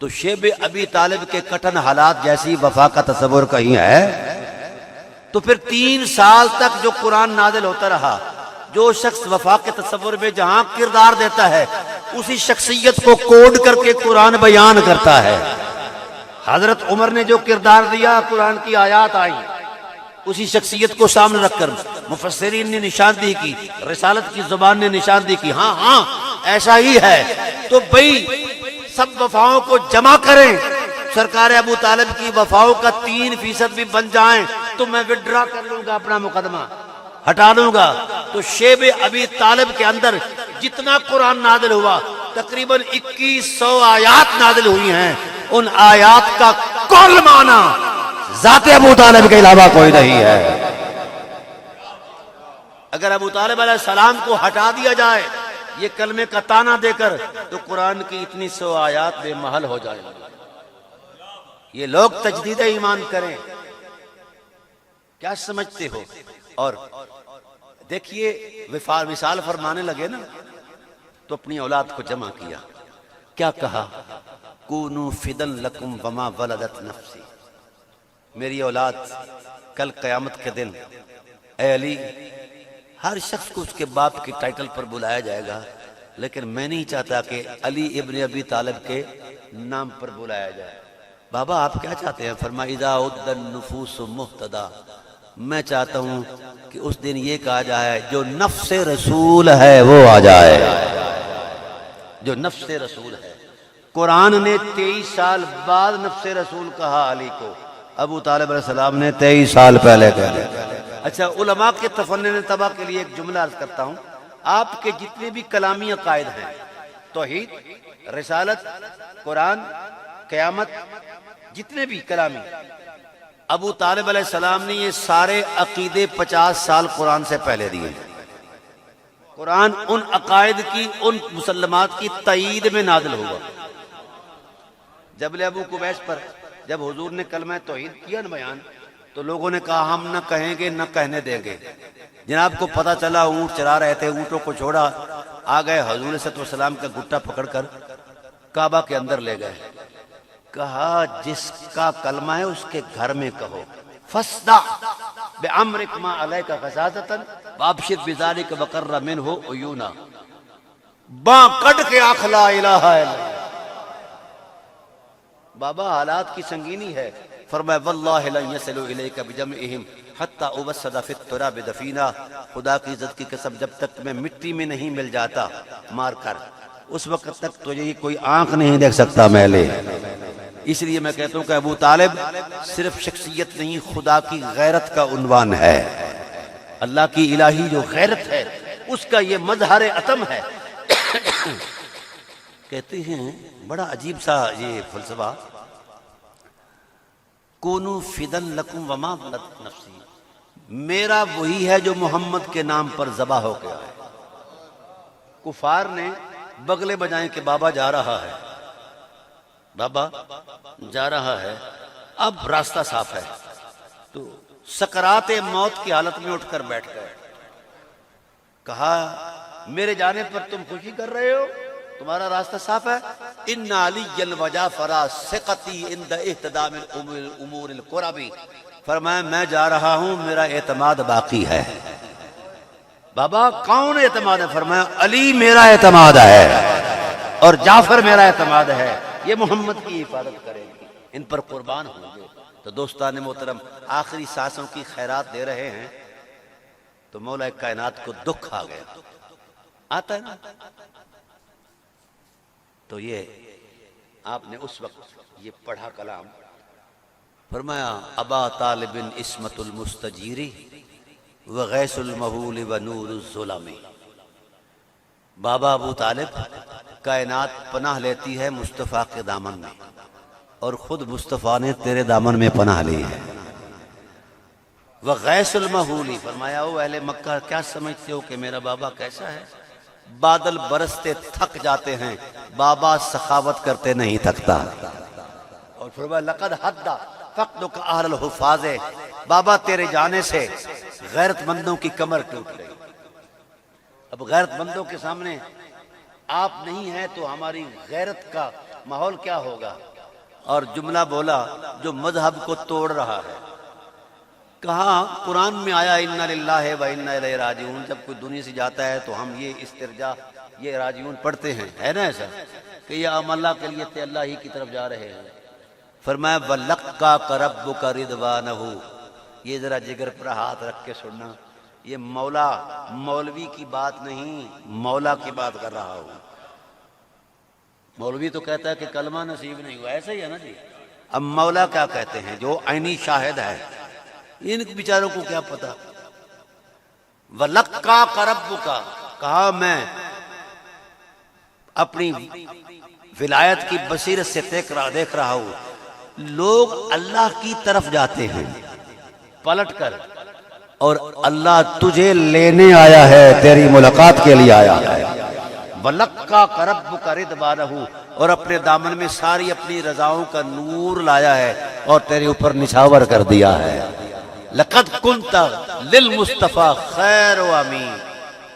تو شیب ابی طالب کے کٹھن حالات جیسی وفا کا تصور کہیں ہے؟ تو پھر 3 سال تک جو قرآن نازل ہوتا رہا، جو شخص وفا کے تصور میں جہاں کردار دیتا ہے اسی شخصیت کو کوڈ کر کے قرآن بیان کرتا ہے۔ حضرت عمر نے جو کردار دیا، قرآن کی آیات آئیں، اسی شخصیت کو سامنے رکھ کر مفسرین نے نشاندہی کی، رسالت کی زبان نے نشاندہی کی، ہاں ایسا ہی ہے۔ تو بھئی سب وفاؤں کو جمع کریں، سرکار ابو طالب کی وفاؤں کا 3% بھی بن جائیں تو میں وڈرا کر لوں گا، اپنا مقدمہ ہٹا لوں گا۔ تو شیب ابی طالب کے اندر جتنا قرآن نازل ہوا، تقریباً 2100 آیات نازل ہوئی ہیں، ان آیات کا کل معنی ذات ابو طالب کے علاوہ کوئی نہیں ہے۔ اگر ابو طالب علیہ السلام کو ہٹا دیا جائے یہ کلمے کا تانا دے کر، تو قرآن کی اتنی 100 آیات بے محل ہو جائیں گی۔ یہ لوگ تجدید ایمان کریں، کیا سمجھتے ہو؟ اور دیکھیے وصال فرمانے لگے نا تو اپنی اولاد کو جمع کیا، کیا کہا؟ کونوا فدن لکم وما ولدت نفسی، میری اولاد کل قیامت کے دن، اے علی، ہر شخص کو اس کے باپ کے ٹائٹل پر بلایا جائے گا، لیکن میں نہیں چاہتا کہ علی ابن ابی طالب کے نام پر بلایا جائے۔ بابا آپ کیا چاہتے ہیں؟ فرمایا اذا عد النفوس مہتدا، میں چاہتا ہوں کہ اس دن یہ کہا جائے جو نفس رسول ہے وہ آ جائے، جو نفس رسول ہے۔ قرآن نے 23 سال بعد نفس رسول کہا علی کو، ابو طالب علیہ السلام نے 23 سال پہلے کہا۔ اچھا، علماء کے تفنن طبع کے لیے ایک جملہ عرض کرتا ہوں، آپ کے جتنے بھی کلامی عقائد ہیں، توحید، رسالت، قرآن، قیامت، جتنے بھی کلامی، ابو طالب علیہ السلام نے یہ سارے عقیدے 50 سال قرآن سے پہلے دیے۔ قرآن ان عقائد کی، ان مسلمات کی تائید میں نازل ہوا۔ جبل ابو قبیس پر جب حضور نے کلمہ توحید کیا نا بیان، تو لوگوں نے کہا ہم نہ کہیں گے نہ کہنے دیں گے۔ جناب کو پتہ چلا اونٹ چرا رہے تھے، اونٹوں کو چھوڑا، آ گئے حضور صلی اللہ علیہ وسلم کا گٹا پکڑ کر کعبہ کے اندر لے گئے، کہا جس کا کلمہ ہے اس کے گھر میں کہو، فَاسْدَعْ بِعَمْرِكَ مَا عَلَيْكَ غَزَازَةً وَأَبْشِرْ بِذَلِكَ وَقَرَّ مِنْهُ عُيُونًا، باں کٹ کے آنکھ لا الہ الا اللہ۔ بابا حالات کی سنگینی ہے۔ فرمایا واللہ لن يصلوا الیک بجمعہم حتی ابسد فی التراب دفینا، خدا کی عزت کی قسم جب تک میں مٹی میں نہیں مل جاتا مار کر، اس وقت تک تجھے کوئی آنکھ نہیں دیکھ سکتا میلے۔ اس لیے میں کہتا ہوں کہ ابو طالب صرف شخصیت نہیں، خدا کی غیرت کا عنوان ہے۔ اللہ کی الہی جو غیرت ہے اس کا یہ مظہر عتم ہے۔ کہتے ہیں بڑا عجیب سا یہ فلسفہ، کونوا فدن لکم وما ولدت نفسی، میرا وہی ہے جو محمد کے نام پر ذبح ہو گیا ہے۔ کفار نے بغلے بجائیں کہ بابا جا رہا ہے، بابا جا رہا ہے، اب راستہ صاف ہے، تو سکرات موت کی حالت میں اٹھ کر بیٹھ گئے۔ کہا میرے جانے پر تم خوشی کر رہے ہو، تمہارا راستہ صاف ہے؟ ان علی وجعفر ثقتی عند اہتدام الامور القرب، فرمایا میں جا رہا ہوں، میرا اعتماد باقی ہے۔ بابا کون اعتماد ہے؟ فرمایا علی میرا اعتماد ہے اور جعفر میرا اعتماد ہے، یہ محمد کی حفاظت کریں گے، ان پر قربان ہوں گے۔ تو دوستان محترم، آخری سانسوں کی خیرات دے رہے ہیں تو مولا کائنات کو دکھ آ گیا، آتا ہے نا؟ تو یہ آپ نے اس وقت یہ پڑھا کلام، فرمایا ابا طالب عصمت المستجیری وغیث المہول ونور الظلم، بابا ابو طالب کائنات پناہ لیتی ہے مصطفیٰ کے دامن میں، اور خود مصطفیٰ نے تیرے دامن میں پناہ لی ہے۔ وغیث المہول، فرمایا او اہل مکہ کیا سمجھتے ہو کہ میرا بابا کیسا ہے؟ بادل برستے تھک جاتے ہیں، بابا سخاوت کرتے نہیں تھکتا۔ اور فرمایا لقد حد فقدک اہل الحفاظ، بابا تیرے جانے سے غیرت مندوں کی کمر ٹوٹ گئی۔ اب غیرت مندوں کے سامنے آپ نہیں ہیں تو ہماری غیرت کا ماحول کیا ہوگا؟ اور جملہ بولا جو مذہب کو توڑ رہا ہے. کہا قرآن میں آیا اِنَّا لِلَّهِ وَإِنَّا إِلَيْهِ رَاجِعُونَ. جب کوئی دنیا سے جاتا ہے تو ہم یہ استرجاع یہ راجعون پڑھتے ہیں، ہے نا ایسا کہ یہ ہم اللہ کے لیے تھے، اللہ ہی کی طرف جا رہے ہیں. فرمایا وَلَقَّاكَ رَبُّكَ رِضْوَانَهُ. یہ ذرا جگر پر ہاتھ رکھ کے سننا، یہ مولا مولوی کی بات نہیں، مولا کی بات کر رہا ہوں. مولوی تو کہتا ہے کہ کلمہ نصیب نہیں ہوا، ایسا ہی ہے نا جی. اب مولا کیا کہتے ہیں؟ جو عینی شاہد ہے، ان بیچاروں کو کیا پتا. وَلَقَّاكَ رَبُّكَ، کہا میں اپنی ولایت کی بصیرت سے دیکھ رہا ہوں، لوگ اللہ کی طرف جاتے ہیں پلٹ کر، اور اللہ تجھے لینے آیا ہے، تیری ملاقات کے لیے آیا ہے. وَلَقَّاكَ رَبُّكَ رِضْوَانَهُ، اور اپنے دامن میں ساری اپنی رضاؤں کا نور لایا ہے اور تیرے اوپر نچھاور کر دیا ہے. لَقَدْ كُنْتَ لِلْمُصْطَفَى خَيْرُ أَمِينَ،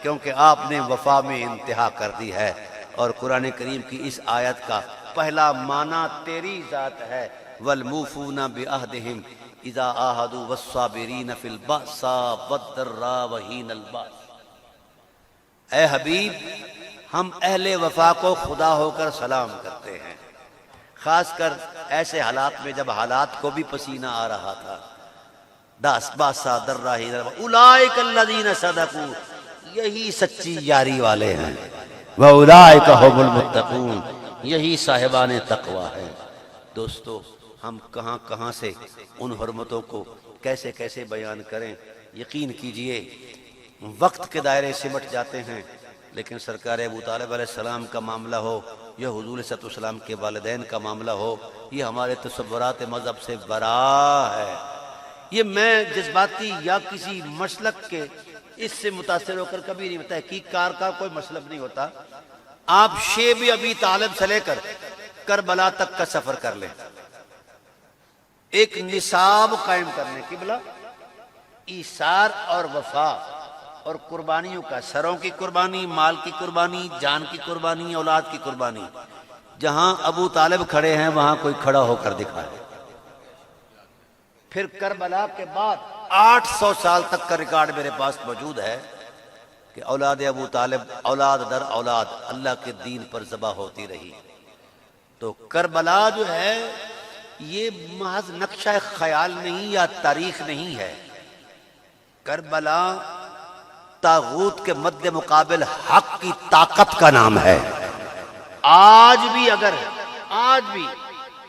کیونکہ آپ نے وفا میں انتہا کر دی ہے. اور قرآن کریم کی اس آیت کا پہلا معنی تیری ذات ہے. وَالْمُوفُونَ بِعَهْدِهِمْ اِذَا عَاهَدُوا وَالصَّابِرِينَ فِي الْبَأْسَاءِ وَالضَّرَّاءِ وَحِینَ الْبَأْسِ. اے حبیب، ہم اہل وفا کو خدا ہو کر سلام کرتے ہیں، خاص کر ایسے حالات میں جب حالات کو بھی پسینہ آ رہا تھا. داس باسا درراہی اولئک الذین صدقوا، یہی سچی یاری والے ہیں. واولئک هم المتقون، یہی صاحبان تقوی ہیں. دوستو، ہم کہاں کہاں سے ان حرمتوں کو کیسے کیسے بیان کریں. یقین کیجئے وقت کے دائرے سمٹ جاتے ہیں، لیکن سرکار ابو طالب علیہ السلام کا معاملہ ہو یا حضور صلی اللہ علیہ وسلم کے والدین کا معاملہ ہو، یہ ہمارے تصورات مذہب سے برا ہے. یہ میں جذباتی یا کسی مسلک کے اس سے متاثر ہو کر کبھی نہیں. تحقیق کار کا کوئی مطلب نہیں ہوتا. آپ شیب ابی طالب سے لے کر کربلا تک کا سفر کر لیں، ایک نصاب قائم کرنے کی بلا ایثار اور وفا اور قربانیوں کا، سروں کی قربانی، مال کی قربانی، جان کی قربانی، اولاد کی قربانی. جہاں ابو طالب کھڑے ہیں وہاں کوئی کھڑا ہو کر دکھائے. پھر کربلا کے بعد 800 سال تک کا ریکارڈ میرے پاس موجود ہے کہ اولاد ابو طالب اولاد در اولاد اللہ کے دین پر ذبح ہوتی رہی. تو کربلا جو ہے یہ محض نقشہ خیال نہیں یا تاریخ نہیں ہے. کربلا طاغوت کے مد مقابل حق کی طاقت کا نام ہے. آج بھی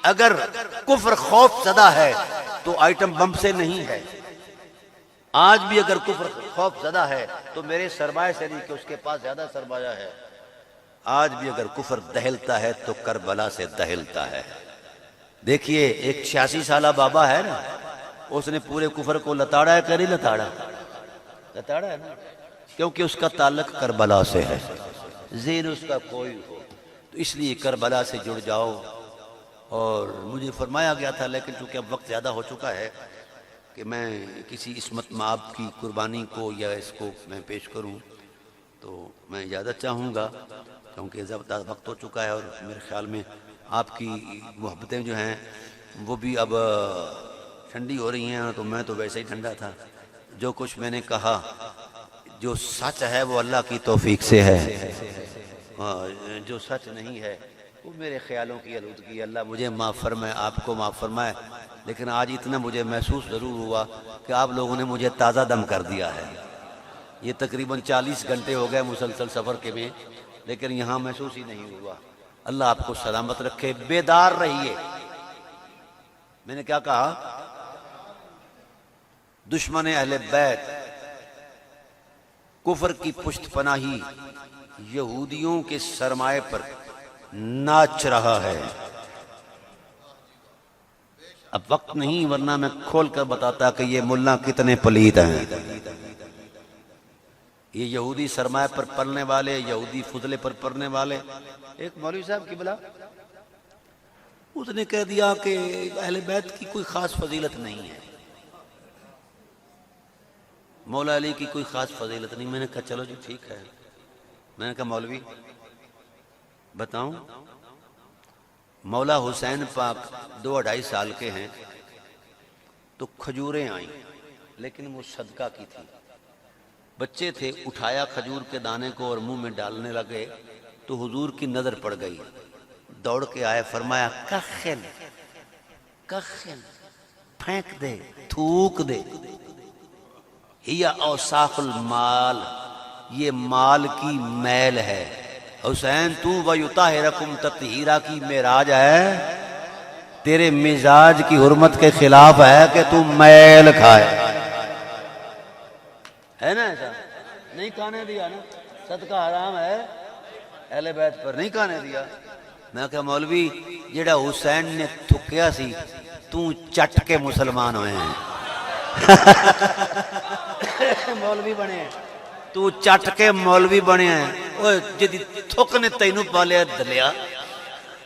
اگر کفر خوف زدہ ہے تو آئٹم بم سے نہیں ہے. آج بھی اگر کفر خوف زدہ ہے تو میرے سرمایہ سے نہیں کہ اس کے پاس زیادہ سرمایہ ہے. آج بھی اگر کفر دہلتا ہے تو کربلا سے دہلتا ہے. دیکھیے ایک 86 سالہ بابا ہے نا، اس نے پورے کفر کو لتاڑا ہے کہ نہیں لتاڑا؟ لتاڑا ہے نا، کیونکہ اس کا تعلق کربلا سے ہے. ذہن اس کا کوئی ہو تو اس لیے کربلا سے جڑ جاؤ. اور مجھے فرمایا گیا تھا، لیکن چونکہ اب وقت زیادہ ہو چکا ہے کہ میں کسی عصمت مآب کی قربانی کو یا اس کو میں پیش کروں، تو میں اجازت چاہوں گا کیونکہ زیادہ وقت ہو چکا ہے. اور میرے خیال میں آپ کی محبتیں جو ہیں وہ بھی اب ٹھنڈی ہو رہی ہیں، تو میں تو ویسے ہی ٹھنڈا تھا. جو کچھ میں نے کہا جو سچ ہے وہ اللہ کی توفیق سے ہے، جو سچ نہیں ہے وہ میرے خیالوں کی آلودگی. اللہ مجھے معاف فرمائے، آپ کو معاف فرمائے. لیکن آج اتنا مجھے محسوس ضرور ہوا کہ آپ لوگوں نے مجھے تازہ دم کر دیا ہے. یہ تقریباً 40 گھنٹے ہو گئے مسلسل سفر کے میں، لیکن یہاں محسوس ہی نہیں ہوا. اللہ آپ کو سلامت رکھے، بیدار رہیے. میں نے کیا کہا؟ دشمن اہل بیت کفر کی پشت پناہی یہودیوں کے سرمایہ پر ناچ رہا ہے. اب وقت نہیں ورنہ میں کھول کر بتاتا کہ یہ ملا کتنے پلید ہیں. یہ یہودی سرمایہ پر پلنے والے، یہودی فضلے پر پڑنے والے. ایک مولوی صاحب کی بلا اس نے کہہ دیا کہ اہل بیت کی کوئی خاص فضیلت نہیں ہے، مولا علی کی کوئی خاص فضیلت نہیں. میں نے کہا چلو جی ٹھیک ہے، میں نے کہا مولوی بتاؤں؟ مولا حسین پاک 2-2.5 سال کے ہیں تو کھجوریں آئیں، لیکن وہ صدقہ کی تھی. بچے تھے، اٹھایا کھجور کے دانے کو اور منہ میں ڈالنے لگے تو حضور کی نظر پڑ گئی. دوڑ کے آئے، فرمایا کخن کخن، پھینک دے، تھوک دے. ہی اوساخ المال، یہ مال کی میل ہے. حسین تو وَيُطَهِرَكُمْ تَطْهِيرًا کی معراج ہے، تیرے مزاج کی حرمت کے خلاف ہے کہ تو میل کھائے. ہے نا ایسا؟ نہیں کھانے دیا نا، صدقہ حرام ہے، اہل بیت پر نہیں کھانے دیا. میں کہا مولوی جیڑا حسین نے تھکیا سی تو چٹ کے مسلمان ہوئے ہیں. مولوی بنے ہیں تو چٹ کے مولوی بنے ہیں. اوہ جدی تھک نے تینوں پالیا دلیا،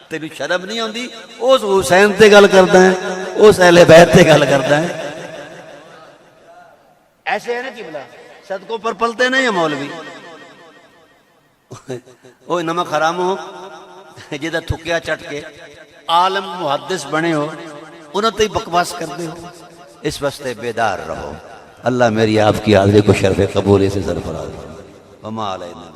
تینوں شرم نہیں آندی؟ اس حسین تے گل کردا ہے، اس اہل بیت تے گل کردا ہے. ایسے ہے نا قبلہ، صدقوں پر پلتے ہیں نا یہ مولوی. اوہ نمک حرام ہو جدہ تھکیا چٹ کے عالم محدث بنے ہو، انہوں تے بکواس کرتے ہو. اس واسطے بیدار رہو. اللہ میری آپ کی حاضری کو شرف قبولی سے سرفراز. وما علینا